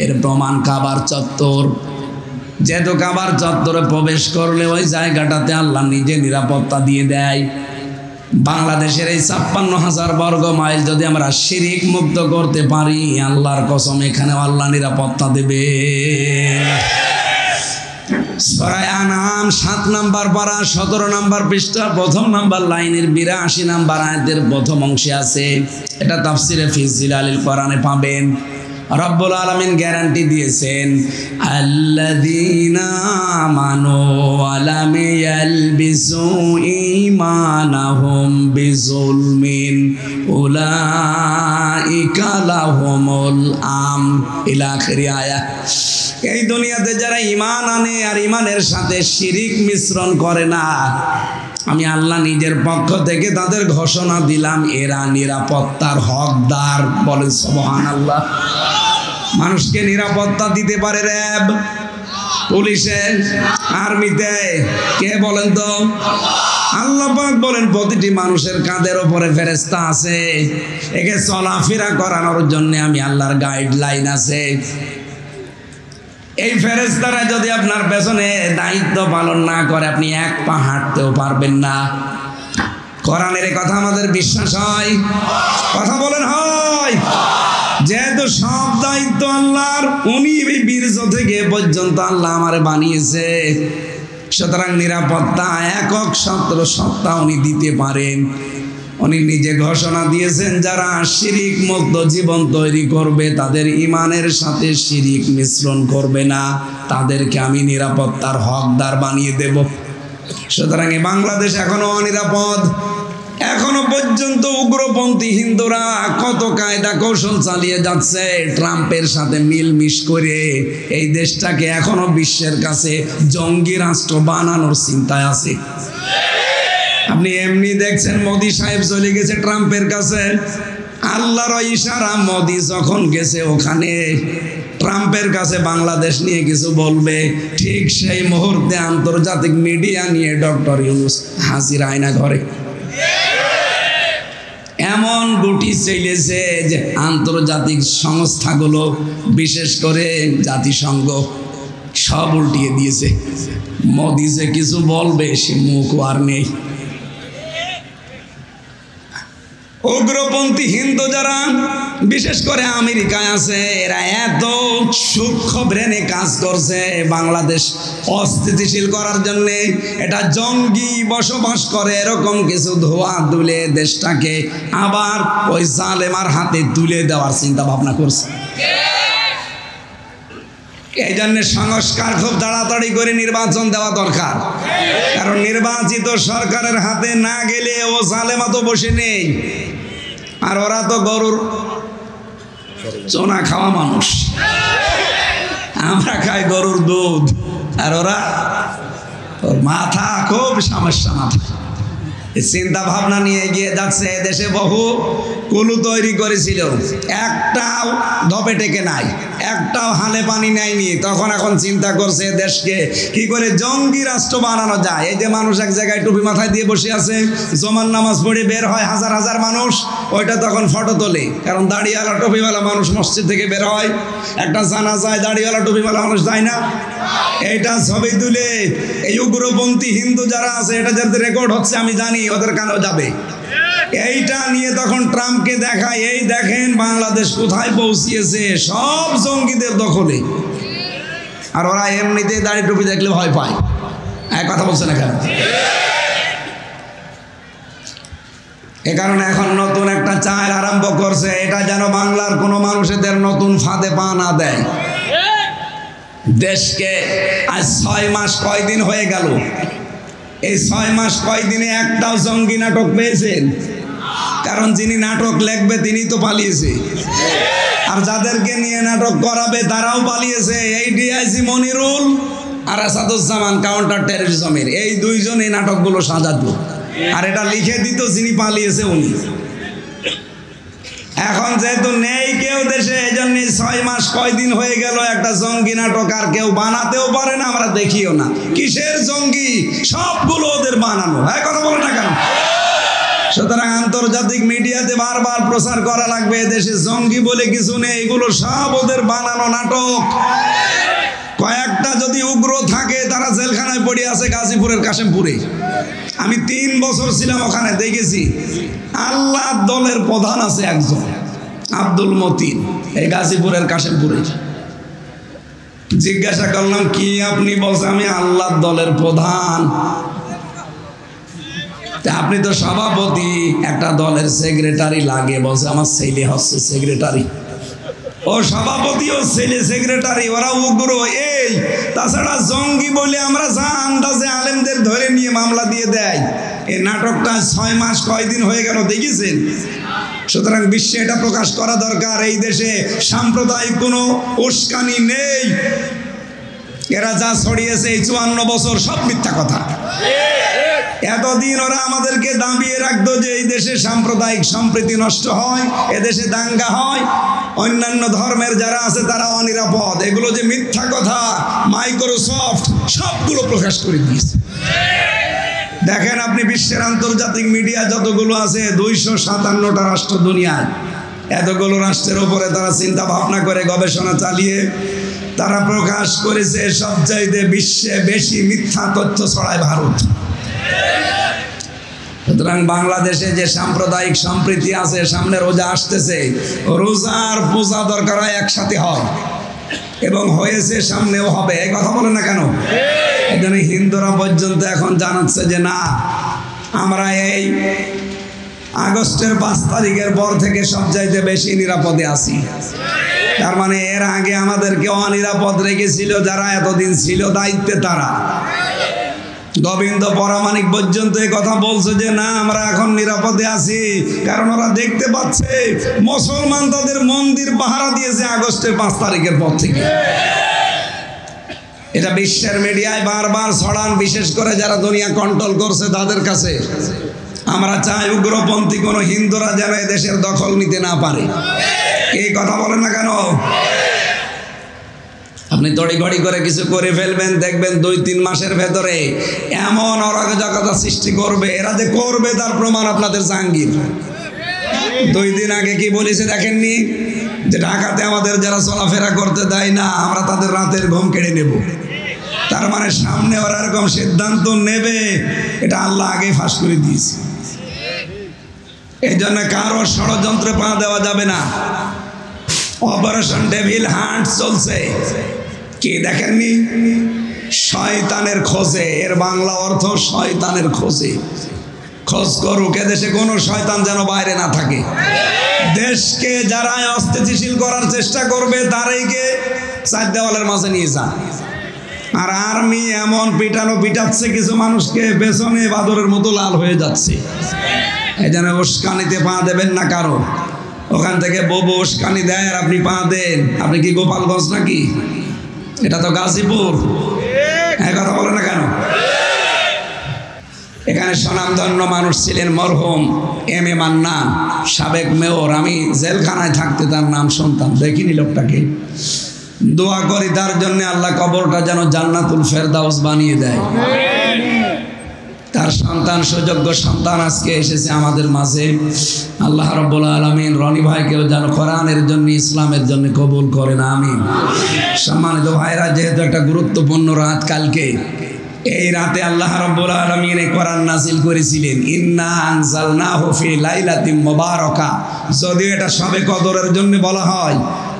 Speaker 1: এর প্রমাণ কাবার চত্বর। যেহেতু কাবার চত্বরে প্রবেশ করলে ওই জায়গাটাতে আল্লাহ নিজে নিরাপত্তা দিয়ে দেয়। বাংলাদেশের এই ৫৬,০০০ বর্গ মাইল যদি আমরা শিরিক মুক্ত করতে পারি, আল্লাহর কসম এখানে আল্লাহ নিরাপত্তা দেবে। সূরা আনআম ৭ নাম্বার পারা ১৭ নাম্বার পৃষ্ঠা ১ম নাম্বার লাইনের ৮২ নাম্বার আয়াতের প্রথম অংশে আছে। এটা তাফসিরে ফি জিলালিল কোরআনে পাবেন। রব্বুল আলামিন গ্যারান্টি দিয়েছেন, আল্লাযীনা আমানু ওয়া লাম ইয়ালবিসু ঈমানাহুম বিযুলমিন উলাইকা লাহুমুল আমন ইলা আখিরি আয়াত। এই দুনিয়াতে যারা ঈমান আনে আর ঈমানের সাথে শিরিক মিশ্রণ করে না, আমি আল্লাহ নিজের পক্ষ থেকে তাদের ঘোষণা দিলাম, এরা নিরাপত্তার হকদার। বলেন সুবহানাল্লাহ। মানুষকে নিরাপত্তা দিতে পারে র্যাব, পুলিশে, আর্মিতে, কে বলেন তো? আল্লাহ পাক বলেন প্রতিটি মানুষের কাঁধের ওপরে ফেরেশতা আছে, একে চলাফেরা করানোর জন্য আমি আল্লাহর গাইডলাইন আছে। এই ফেরেশতারা যদি আপনার পেছনে দায়িত্ব পালন না করে, আপনি এক পা হাঁটতেও পারবেন না। কোরআনের কথা আমাদের বিশ্বাস হয়? কথা বলেন হয়? যেহেতু সব দায়িত্ব আল্লাহর, উনি এই বীর্য থেকে পর্যন্ত আল্লাহ আমারে বানিয়েছে, সুতরাং নিরাপত্তা একক সত্তা উনি দিতে পারেন। উনি নিজে ঘোষণা দিয়েছেন, যারা শিরিক মুক্ত জীবন তৈরি করবে, তাদের ঈমানের সাথে শিরিক মিশ্রণ করবে না, তাদেরকে আমি নিরাপত্তার হকদার বানিয়ে দেব। সুতরাং বাংলাদেশ এখনো অনিরাপদ। এখনো পর্যন্ত উগ্রপন্থী হিন্দুরা কত কায়দা কৌশল চালিয়ে যাচ্ছে ট্রাম্পের সাথে মিলমিশ করে এই দেশটাকে এখনো বিশ্বের কাছে জঙ্গি রাষ্ট্র বানানোর চিন্তায় আছে। আপনি এমনি দেখছেন মোদি সাহেব চলে গেছে ট্রাম্পের কাছে, আল্লাহর ইশারা, মোদি যখন গেছে ওখানে ট্রাম্পের কাছে বাংলাদেশ নিয়ে কিছু বলবে, ঠিক সেই মুহূর্তে আন্তর্জাতিক মিডিয়া নিয়ে ডক্টর ইউনূস হাজির আয়না ঘরে। এমন গুটি চলেছে যে আন্তর্জাতিক সংস্থাগুলো, বিশেষ করে জাতিসংঘ, সব উল্টিয়ে দিয়েছে। মোদি যে কিছু বলবে সে মুখ আর নেই। উগ্রপন্থী হিন্দু যারা বিশেষ করে আমেরিকায় আছে, এরা এত সূক্ষ্ম ব্রেনে কাজ করছে বাংলাদেশ অস্থিতিশীল করার জন্য। এটা জঙ্গি বসবাস করে এরকম কিছু ধোয়া তুলে দেশটাকে আবার ওই জালেমার হাতে তুলে দেওয়ার চিন্তা ভাবনা করছে। এই জন্য সংস্কার খুব তাড়াতাড়ি করে নির্বাচন দেওয়া দরকার, কারণ নির্বাচিত সরকারের হাতে না গেলে ও জালেমা তো বসে নেই। আর ওরা তো গরুর চোনা খাওয়া মানুষ, আমরা খাই গরুর দুধ, আর ওরা মাথা খুব সমস্যা। মাথা চিন্তা ভাবনা নিয়ে এগিয়ে যাচ্ছে। দেশে বহু কুলু তৈরি করেছিল, একটাও ধপে টেকে নাই, একটাও হালে পানি নেয়নি। তখন এখন চিন্তা করছে দেশকে কি করে জঙ্গি রাষ্ট্র বানানো যায়। এই যে মানুষ এক জায়গায় টুপি মাথায় দিয়ে বসে আছে, জমার নামাজ পড়ে বের হয় হাজার হাজার মানুষ, ওইটা তখন ফটো তোলে, কারণ দাড়িওয়ালা টুপিওয়ালা মানুষ মসজিদ থেকে বের হয়। একটা জানাজায় দাড়িওয়ালা টুপিওয়ালা মানুষ যায় না, এইটা ছবি তুলে এই উগ্রপন্থী হিন্দু যারা আছে, এটা যাতে রেকর্ড হচ্ছে আমি জানি, ওদের কানেও যাবে। এইটা নিয়ে তখন ট্রাম্পকে দেখায়, এই দেখেন বাংলাদেশ কোথায় পৌঁছিয়েছে, সব জঙ্গিদের দখলে। আর ওরা এমনিতে দাড়ি টুপি দেখলে ভয় পায়। এক কথা বলছে না কেন? এ কারণে এখন নতুন একটা চাল আরম্ভ করছে, এটা যেন বাংলার কোনো মানুষদের নতুন ফাঁদে পা না দেয়। দেশকে আজ 6 মাস কয়দিন হয়ে গেল, এই 6 মাস কয়দিনে একটাও জঙ্গি নাটক পেয়েছেন? কারণ যিনি নাটক লিখবে তিনি তো পালিয়েছে, আর যাদেরকে নিয়ে নাটক করাবে তারাও পালিয়েছে। এই ডিআইজি মনিরুল আর আসাদুজ্জামান কাউন্টার টেররিজমের এই দুইজন এই নাটকগুলো সাজাতো, আর এটা লিখে দিত যিনি পালিয়েছে উনি। এখন যেহেতু নেই কেউ দেশে, এই জন্য 6 মাস কয়দিন হয়ে গেল একটা জঙ্গি নাটক আর কেউ বানাতেও পারে না, আমরা দেখিও না। কিসের জঙ্গি? সবগুলো ওদের বানানো। এক কথা বলে না কেন? সুতরাং আন্তর্জাতিক মিডিয়াতে বারবার প্রচার করা লাগবে, দেশে জঙ্গি বলে কিছু নেই, এগুলো সব ওদের বানানো নাটক। কয়েকটা যদি উগ্র থাকে তারা জেলখানায় পড়ে আছে গাজীপুরের কাশেমপুরে। আমি 3 বছর ছিলাম ওখানে, দেখেছি। আল্লাহ দলের প্রধান আছে একজন, আব্দুল মতিন, এই গাজীপুরের কাশেমপুরে। জিজ্ঞাসা করলাম কি আপনি? বলছে আমি আল্লাহ দলের প্রধান। আপনি তো সভাপতি, একটা দলের সেক্রেটারি লাগে। বলছে আমার ছেলে হচ্ছে সেক্রেটারি। ও সভাপতি ও ছেলে সেক্রেটারি ওরা উগ্র এই, তাছাড়া জঙ্গি বলে আমরা যা আন্দাজে আলেমদের ধরে নিয়ে মামলা দিয়ে দেয়। এই নাটকটা 6 মাস কয়দিন হয়ে গেল দেখেছেন? সুতরাং বিশ্বে এটা প্রকাশ করা দরকার, এই দেশে সাম্প্রদায়িক কোনো উস্কানি নেই। এরা যা ছড়িয়েছে এই 54 বছর সব মিথ্যা কথা। এতদিন ওরা আমাদেরকে দাবিয়ে রাখতো যে এই দেশে সাম্প্রদায়িক সম্প্রীতি নষ্ট হয়, এদেশে দাঙ্গা হয়, অন্যান্য ধর্মের যারা আছে তারা অনিরাপদ। এগুলো যে মিথ্যা কথা মাইক্রোসফট সবগুলো প্রকাশ করে দিয়েছে। দেখেন আপনি বিশ্বের আন্তর্জাতিক মিডিয়া যতগুলো আছে 257টা রাষ্ট্র দুনিয়ায়, এতগুলো রাষ্ট্রের উপরে তারা চিন্তা ভাবনা করে গবেষণা চালিয়ে তারা প্রকাশ করেছে সবচাইতে বিশ্বে বেশি মিথ্যা তথ্য ছড়ায় ভারত। সুতরাং বাংলাদেশে যে সাম্প্রদায়িক সম্প্রীতি আছে, সামনে রোজা আসতেছে, রোজার পূজা দরকার হয় একসাথে হয় এবং হয়েছে, সামনেও হবে। এই কথা বলে না কেন? এখানে হিন্দুরা পর্যন্ত এখন জানাচ্ছে যে না, আমরা এই আগস্টের 5 তারিখের পর থেকে সবচাইতে বেশি নিরাপদে আছি। তার মানে এর আগে আমাদেরকে অনিরাপদ রেখেছিল যারা এতদিন ছিল দায়িত্বে, তারা। গোবিন্দ পরামানিক পর্যন্ত এই কথা বলছে যে না, আমরা এখন নিরাপদে আছি, কারণ ওরা দেখতে পাচ্ছে মুসলমান তাদের মন্দির পাহারা দিয়েছে আগস্টের 5 তারিখের পর থেকে। এটা বিশ্বের মিডিয়ায় বারবার ছড়ান, বিশেষ করে যারা দুনিয়া কন্ট্রোল করছে তাদের কাছে। আমরা চাই উগ্রপন্থী কোনো হিন্দুরা যেন এদেশের দখল নিতে না পারে। এই কথা বলেন না কেন? আপনি তড়িঘড়ি করে কিছু করে ফেলবেন, দেখবেন 2-3 মাসের ভেতরে এমন অরাজকতা সৃষ্টি করবে। এরা যে করবে তার প্রমাণ আপনাদের জাহাঙ্গীর 2 দিন আগে কি বলেছে দেখেননি? যে ঢাকাতে আমাদের যারা চলাফেরা করতে দেয় না, আমরা তাদের রাতের ঘুম কেড়ে নেব। তার মানে সামনে ওরা এরকম সিদ্ধান্ত নেবে, এটা আল্লাহ আগেই ফাঁস করে দিয়েছে। এই জন্য কারো ষড়যন্ত্রে পা দেওয়া যাবে না। অপারেশন ডেভিল হান্ট চলছে, কি দেখেননি? শয়তানের খোঁজে, এর বাংলা অর্থ শয়তানের খোঁজে। খোঁজ করুক, এদেশে কোনো শয়তান যেন বাইরে না থাকে। দেশকে যারা অস্থিতিশীল করার চেষ্টা করবে তারাইকে 4 দেওয়ালের মাঝে নিয়ে যান। আর আর্মি এমন পিটাচ্ছে কিছু মানুষকে, পেছনে বাদরের মতো লাল হয়ে যাচ্ছে। এই জন্য উস্কানিতে পা দেবেন না কারো। ওখান থেকে ববু উস্কানি দেয় আর আপনি পা দেন। আপনি কি গোপালগঞ্জ নাকি? এটা তো গাজীপুর। এই কথা বলে না কেন? এখানে স্বনামধন্য মানুষ ছিলেন মরহুম এম এ মান্নান, সাবেক মেয়র। আমি জেলখানায় থাকতে তার নাম শুনতাম, দেখিনি লোকটাকে। দোয়া করি তার জন্য আল্লাহ কবরটা যেন জান্নাতুল ফেরদাউস বানিয়ে দেয়। তার সন্তান, সুযোগ্য সন্তান আজকে এসেছে আমাদের মাঝে। আল্লাহ রাব্বুল আলামিন রনি ভাইকেও যেন কোরআনের জন্য, ইসলামের জন্য কবুল করেন, আমিন। সম্মানিত ভাইরা, যেহেতু একটা গুরুত্বপূর্ণ রাত কালকে, এই রাতে আল্লাহ রাব্বুল আলামিন কোরআন নাযিল করেছিলেন। ইন্না আনজালনাহু ফি লাইলাতিন মুবারাকা। যদিও এটা শবে কদরের জন্য বলা হয়,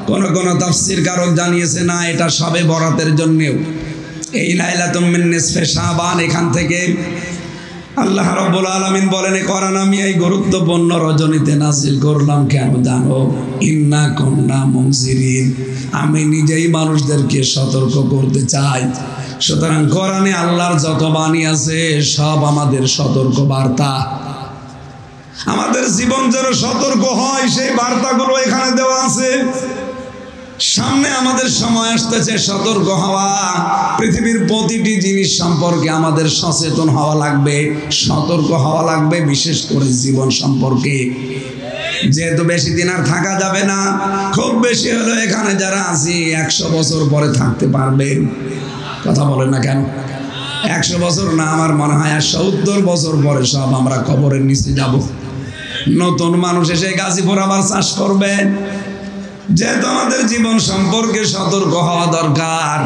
Speaker 1: কোন কোন তাফসীরকারক জানিয়েছে না, এটা শবে বরাতের জন্যও। এই লাইলাতুম মিন নিসফে শাবান, এখান থেকে আল্লাহ রাব্বুল আলামিন বলেন কোরআন আমি এই গুরুত্বপূর্ণ রজনীতে নাযিল করলাম। কেন জানো? ইন্না কুন্না মুনজিরিন, আমি নিজেই মানুষদেরকে সতর্ক করতে চাই। সুতরাং কোরআনে আল্লাহর যত বাণী আছে সব আমাদের সতর্ক বার্তা। আমাদের জীবন যেন সতর্ক হয় সেই বার্তাগুলো এখানে দেওয়া আছে। সামনে আমাদের সময় আসতেছে সতর্ক হওয়া। পৃথিবীর প্রতিটি জিনিস সম্পর্কে আমাদের সচেতন হওয়া লাগবে, সতর্ক হওয়া লাগবে, বিশেষ করে জীবন সম্পর্কে। যেহেতু বেশি দিন আর থাকা যাবে না, খুব বেশি হলো এখানে যারা আছি 100 বছর পরে থাকতে পারবেন। কথা বলেন না কেন? 100 বছর না, আমার মনে হয় 70 বছর পরে সব আমরা কবরের নিচে যাব। নতুন মানুষ এসে গাজীপুর আবার চাষ করবেন। যেহেতু আমাদের জীবন সম্পর্কে সতর্ক হওয়া দরকার,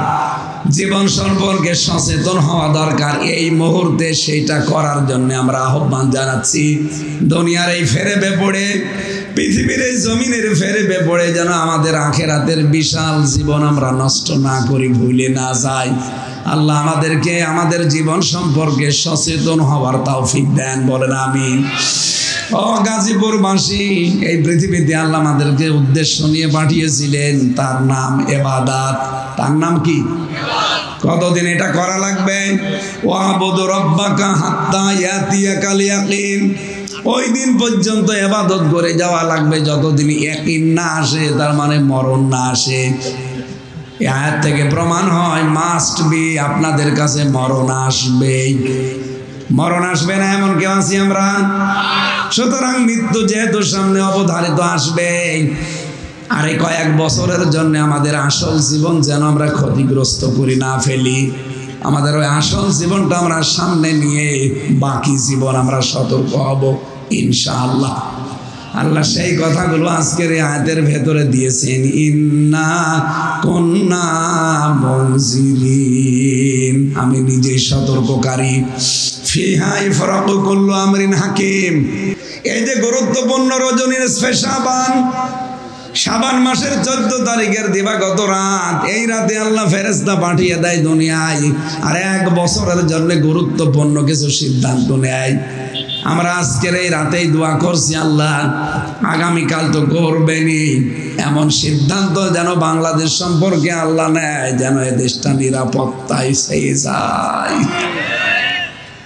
Speaker 1: জীবন সম্পর্কে সচেতন হওয়া দরকার, এই মুহূর্তে সেইটা করার জন্য আমরা আহ্বান জানাচ্ছি। দুনিয়ার এই ফেরেবে পড়ে, পৃথিবীর এই জমিনের ফেরেবে পড়ে যেন আমাদের আখিরাতের বিশাল জীবন আমরা নষ্ট না করি, ভুলে না যাই। আল্লাহ আমাদেরকে আমাদের জীবন সম্পর্কে সচেতন হওয়ার তৌফিক দেন, বলেন আমিন। ও গাজীপুরবাসী, এই পৃথিবীতে আল্লাহ আমাদেরকে উদ্দেশ্য নিয়ে পাঠিয়েছিলেন, তার নাম ইবাদত। তার নাম কি? কতদিন এটা করা লাগবে? ওয়াবুদু রাব্বাকা হাত্তা ইয়াতিয়াকাল ইয়াকিন। ওই দিন পর্যন্ত ইবাদত করে যাওয়া লাগবে যতদিন ইয়াকিন না আসে, তার মানে মরণ না আসে। এই আয়াত থেকে প্রমাণ হয় মাস্ট বি আপনাদের কাছে মরণ আসবে। মরণ আসবে না এমন কেউ আছি আমরা? সুতরাং মৃত্যু যেহেতু সামনে অবধারিত আসবে, আর এই কয়েক বছরের জন্য আমাদের আসল জীবন যেন আমরা ক্ষতিগ্রস্ত করি না ফেলি। আমাদের ওই আসল জীবনটা আমরা সামনে নিয়ে বাকি জীবন আমরা সতর্ক হব ইনশাআল্লাহ। আল্লাহ সেই কথাগুলো আজকের এই আয়াতের ভেতরে দিয়েছেন, ইন্না কুন্না মুনজিরিন, আমি নিজেই সতর্ককারী। ফিহা ইফরাকু কুল্লু আমরিন হাকিম। এই যে গুরুত্বপূর্ণ রজনীর শাবান মাসের 14 তারিখের দিবাগত রাত, এই রাতে আল্লাহ ফেরেশতা পাঠিয়ে দেয় দুনিয়ায়, আর 1 বছরের জন্য গুরুত্বপূর্ণ কিছু সিদ্ধান্ত নেয়। আমরা আজকের এই রাতেই দোয়া করছি, আল্লাহ আগামীকাল তো করবেনই, এমন সিদ্ধান্ত যেন বাংলাদেশ সম্পর্কে আল্লাহ নেয় যেন এই দেশটা নিরাপত্তায় পেয়ে যায়।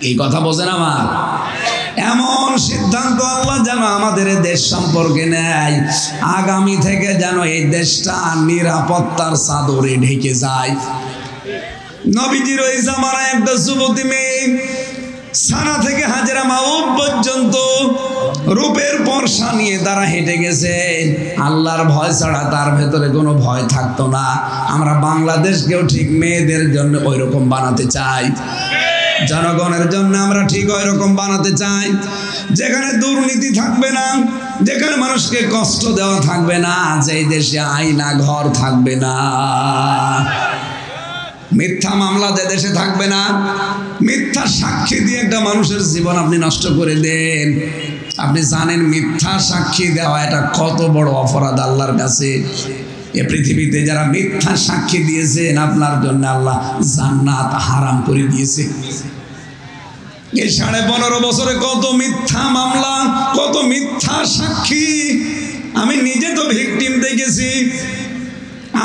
Speaker 1: এই কথা বোঝেন আমার? এমন সিদ্ধান্ত আল্লাহ যেন আমাদের দেশ সম্পর্কে নেয়, আগামী থেকে যেন এই দেশটা নিরাপত্তার চাদরে ঢেকে যায়। নবীজির ওই জামানায় একটা যুবতী মেয়ে সানা থেকে হাজরা মাউদ পর্যন্ত রূপের পরশা নিয়ে তারা হেঁটে গেছে। আল্লাহর ভয় ছাড়া তার ভেতরে কোনো ভয় থাকতো না। আমরা বাংলাদেশকেও ঠিক মেয়েদের জন্য ওই রকম বানাতে চাই, জনগণের জন্য আমরা ঠিক ওই রকম বানাতে চাই, যেখানে দুর্নীতি থাকবে না, যেখানে মানুষকে কষ্ট দেওয়া থাকবে না, যেই দেশে আইনা ঘর থাকবে না, মিথ্যা মামলা যে দেশে থাকবে না, মিথ্যা সাক্ষী দিয়ে একটা মানুষের জীবন আপনি নষ্ট করে দেন। আপনি জানেন মিথ্যা সাক্ষী দেওয়া এটা কত বড় অপরাধ আল্লাহর কাছে। এ পৃথিবীতে যারা মিথ্যা সাক্ষী দিয়েছেন আপনার জন্য আল্লাহ জান্নাত হারাম করে দিয়েছে। এই 15.5 বছরে কত মিথ্যা মামলা, কত মিথ্যা সাক্ষী। আমি নিজে তো ভিকটিম দেখেছি।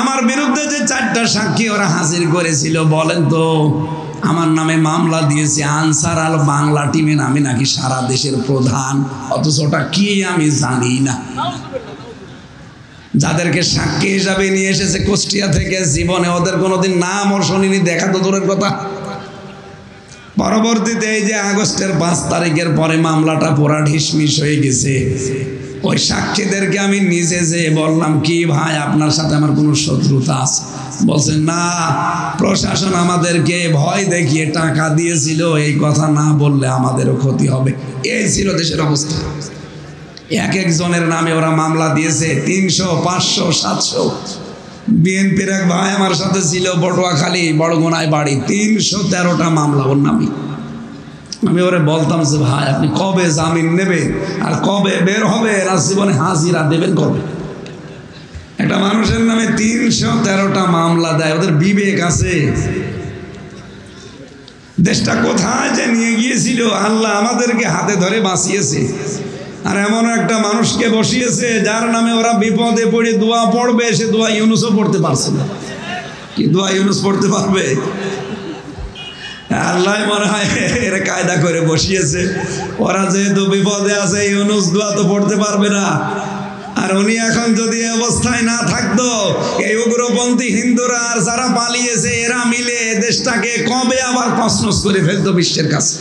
Speaker 1: আমার বিরুদ্ধে যে 4টা সাক্ষী ওরা হাজির করেছিল, বলেন তো আমার নামে মামলা দিয়েছে আনসার আল বাংলা টিমের, আমি নাকি সারা দেশের প্রধান, অথচ ওটা কি আমি জানি না। যাদেরকে সাক্ষী হিসাবে নিয়ে এসেছে কুষ্টিয়া থেকে, জীবনে ওদের কোনোদিন নাম ও শুনিনি, দেখা তো দূরের কথা। পরবর্তীতে এই যে আগস্টের 5 তারিখের পরে মামলাটা পুরা ঢিসমিস হয়ে গেছে। ওই সাক্ষীদেরকে আমি নিজে যে বললাম, কি ভাই আপনার সাথে আমার কোনো শত্রুতা আছে? বলছেন না, প্রশাসন আমাদেরকে ভয় দেখিয়ে টাকা দিয়েছিল, এই কথা না বললে আমাদেরও ক্ষতি হবে। এই ছিল দেশের অবস্থা। এক একজনের নামে ওরা মামলা দিয়েছে 300, 500, 700। বিএনপির এক ভাই আমার সাথে ছিল, পটুয়াখালী বড়গুনায় বাড়ি, 313টা মামলা ওর নামে। আমি ওরে বলতাম যে ভাই আপনি কবে জামিন নেবে আর কবে বের হবে, জীবনে হাজিরা দেবেন কবে? একটা মানুষের নামে 313টা মামলা দেয়, ওদের বিবেক আছে? দেশটা কোথায় যে নিয়ে গিয়েছিল আল্লাহ আমাদেরকে হাতে ধরে বাঁচিয়েছে। আর এমন একটা মানুষকে বসিয়েছে যার নামে ওরা বিপদে পড়ে দোয়া পড়বে, সে দোয়া ইউনুসও পড়তে পারছে না। কি দোয়া ইউনুস পড়তে পারবে? আল্লাহ মনে হয় এরা কায়দা করে বসিয়েছে, ওরা যেহেতু বিপদে আছে ইউনুস দোয়া তো পড়তে পারবে না। আর উনি এখন যদি অবস্থায় না থাকতো, এই উগ্রপন্থী হিন্দুরা আর যারা পালিয়েছে এরা মিলে দেশটাকে কবে আবার তছনছ করে ফেলতো বিশ্বের কাছে।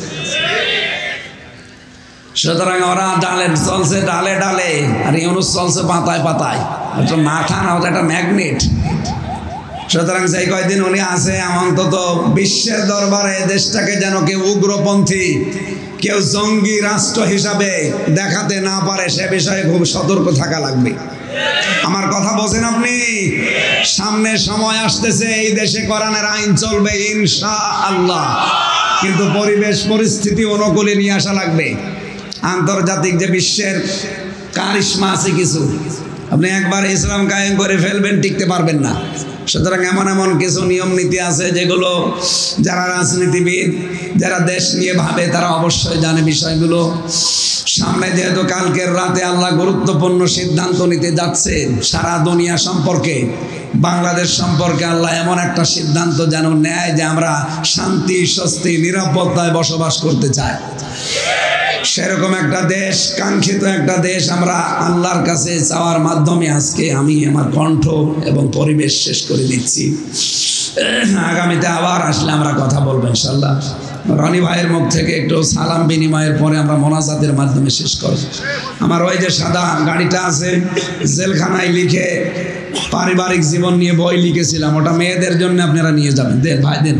Speaker 1: সুতরাং ওরা ডালে চলছে, ডালে ডালে, আর ইউনুস চলছে পাতায় পাতায়। ওটা মাথা না, ওটা একটা ম্যাগনেট। সুতরাং সেই কয়দিন উনি আছে, অন্তত বিশ্বের দরবারে দেশটাকে যেন কেউ উগ্রপন্থী, কেউ জঙ্গি রাষ্ট্র হিসাবে দেখাতে না পারে, সে বিষয়ে খুব সতর্ক থাকা লাগবে। আমার কথা বোঝেন আপনি? সামনে সময় আসতেছে, এই দেশে কোরআনের আইন চলবে ইনশাআল্লাহ, কিন্তু পরিবেশ পরিস্থিতি অনুকূলে নিয়ে আসা লাগবে। আন্তর্জাতিক যে বিশ্বের কারিশমা আছে কিছু, আপনি একবার ইসলাম কায়েম করে ফেলবেন, টিকতে পারবেন না। সুতরাং এমন এমন কিছু নিয়ম নীতি আছে যেগুলো যারা রাজনীতিবিদ, যারা দেশ নিয়ে ভাবে, তারা অবশ্যই জানে বিষয়গুলো। সামনে যেহেতু কালকের রাতে আল্লাহ গুরুত্বপূর্ণ সিদ্ধান্ত নিতে যাচ্ছেন সারা দুনিয়া সম্পর্কে, বাংলাদেশ সম্পর্কে আল্লাহ এমন একটা সিদ্ধান্ত যেন নেয় যে আমরা শান্তি, স্বস্তি, নিরাপত্তায় বসবাস করতে চাই। সেরকম একটা দেশ, কাঙ্ক্ষিত একটা দেশ আমরা আল্লাহর কাছে চাওয়ার মাধ্যমে আজকে আমি আমার কণ্ঠ এবং পরিবেশ শেষ করে দিচ্ছি। আগামীতে আবার আসলে আমরা কথা বলবো ইনশাল্লাহ। রনি ভাইয়ের মুখ থেকে একটু সালাম বিনিময়ের পরে আমরা মোনাজাতের মাধ্যমে শেষ করব। আমার ওই যে সাদা গাড়িটা আছে, জেলখানায় লিখে পারিবারিক জীবন নিয়ে বই লিখেছিলাম, ওটা মেয়েদের জন্য আপনারা নিয়ে যাবেন। দেন ভাই, দেন।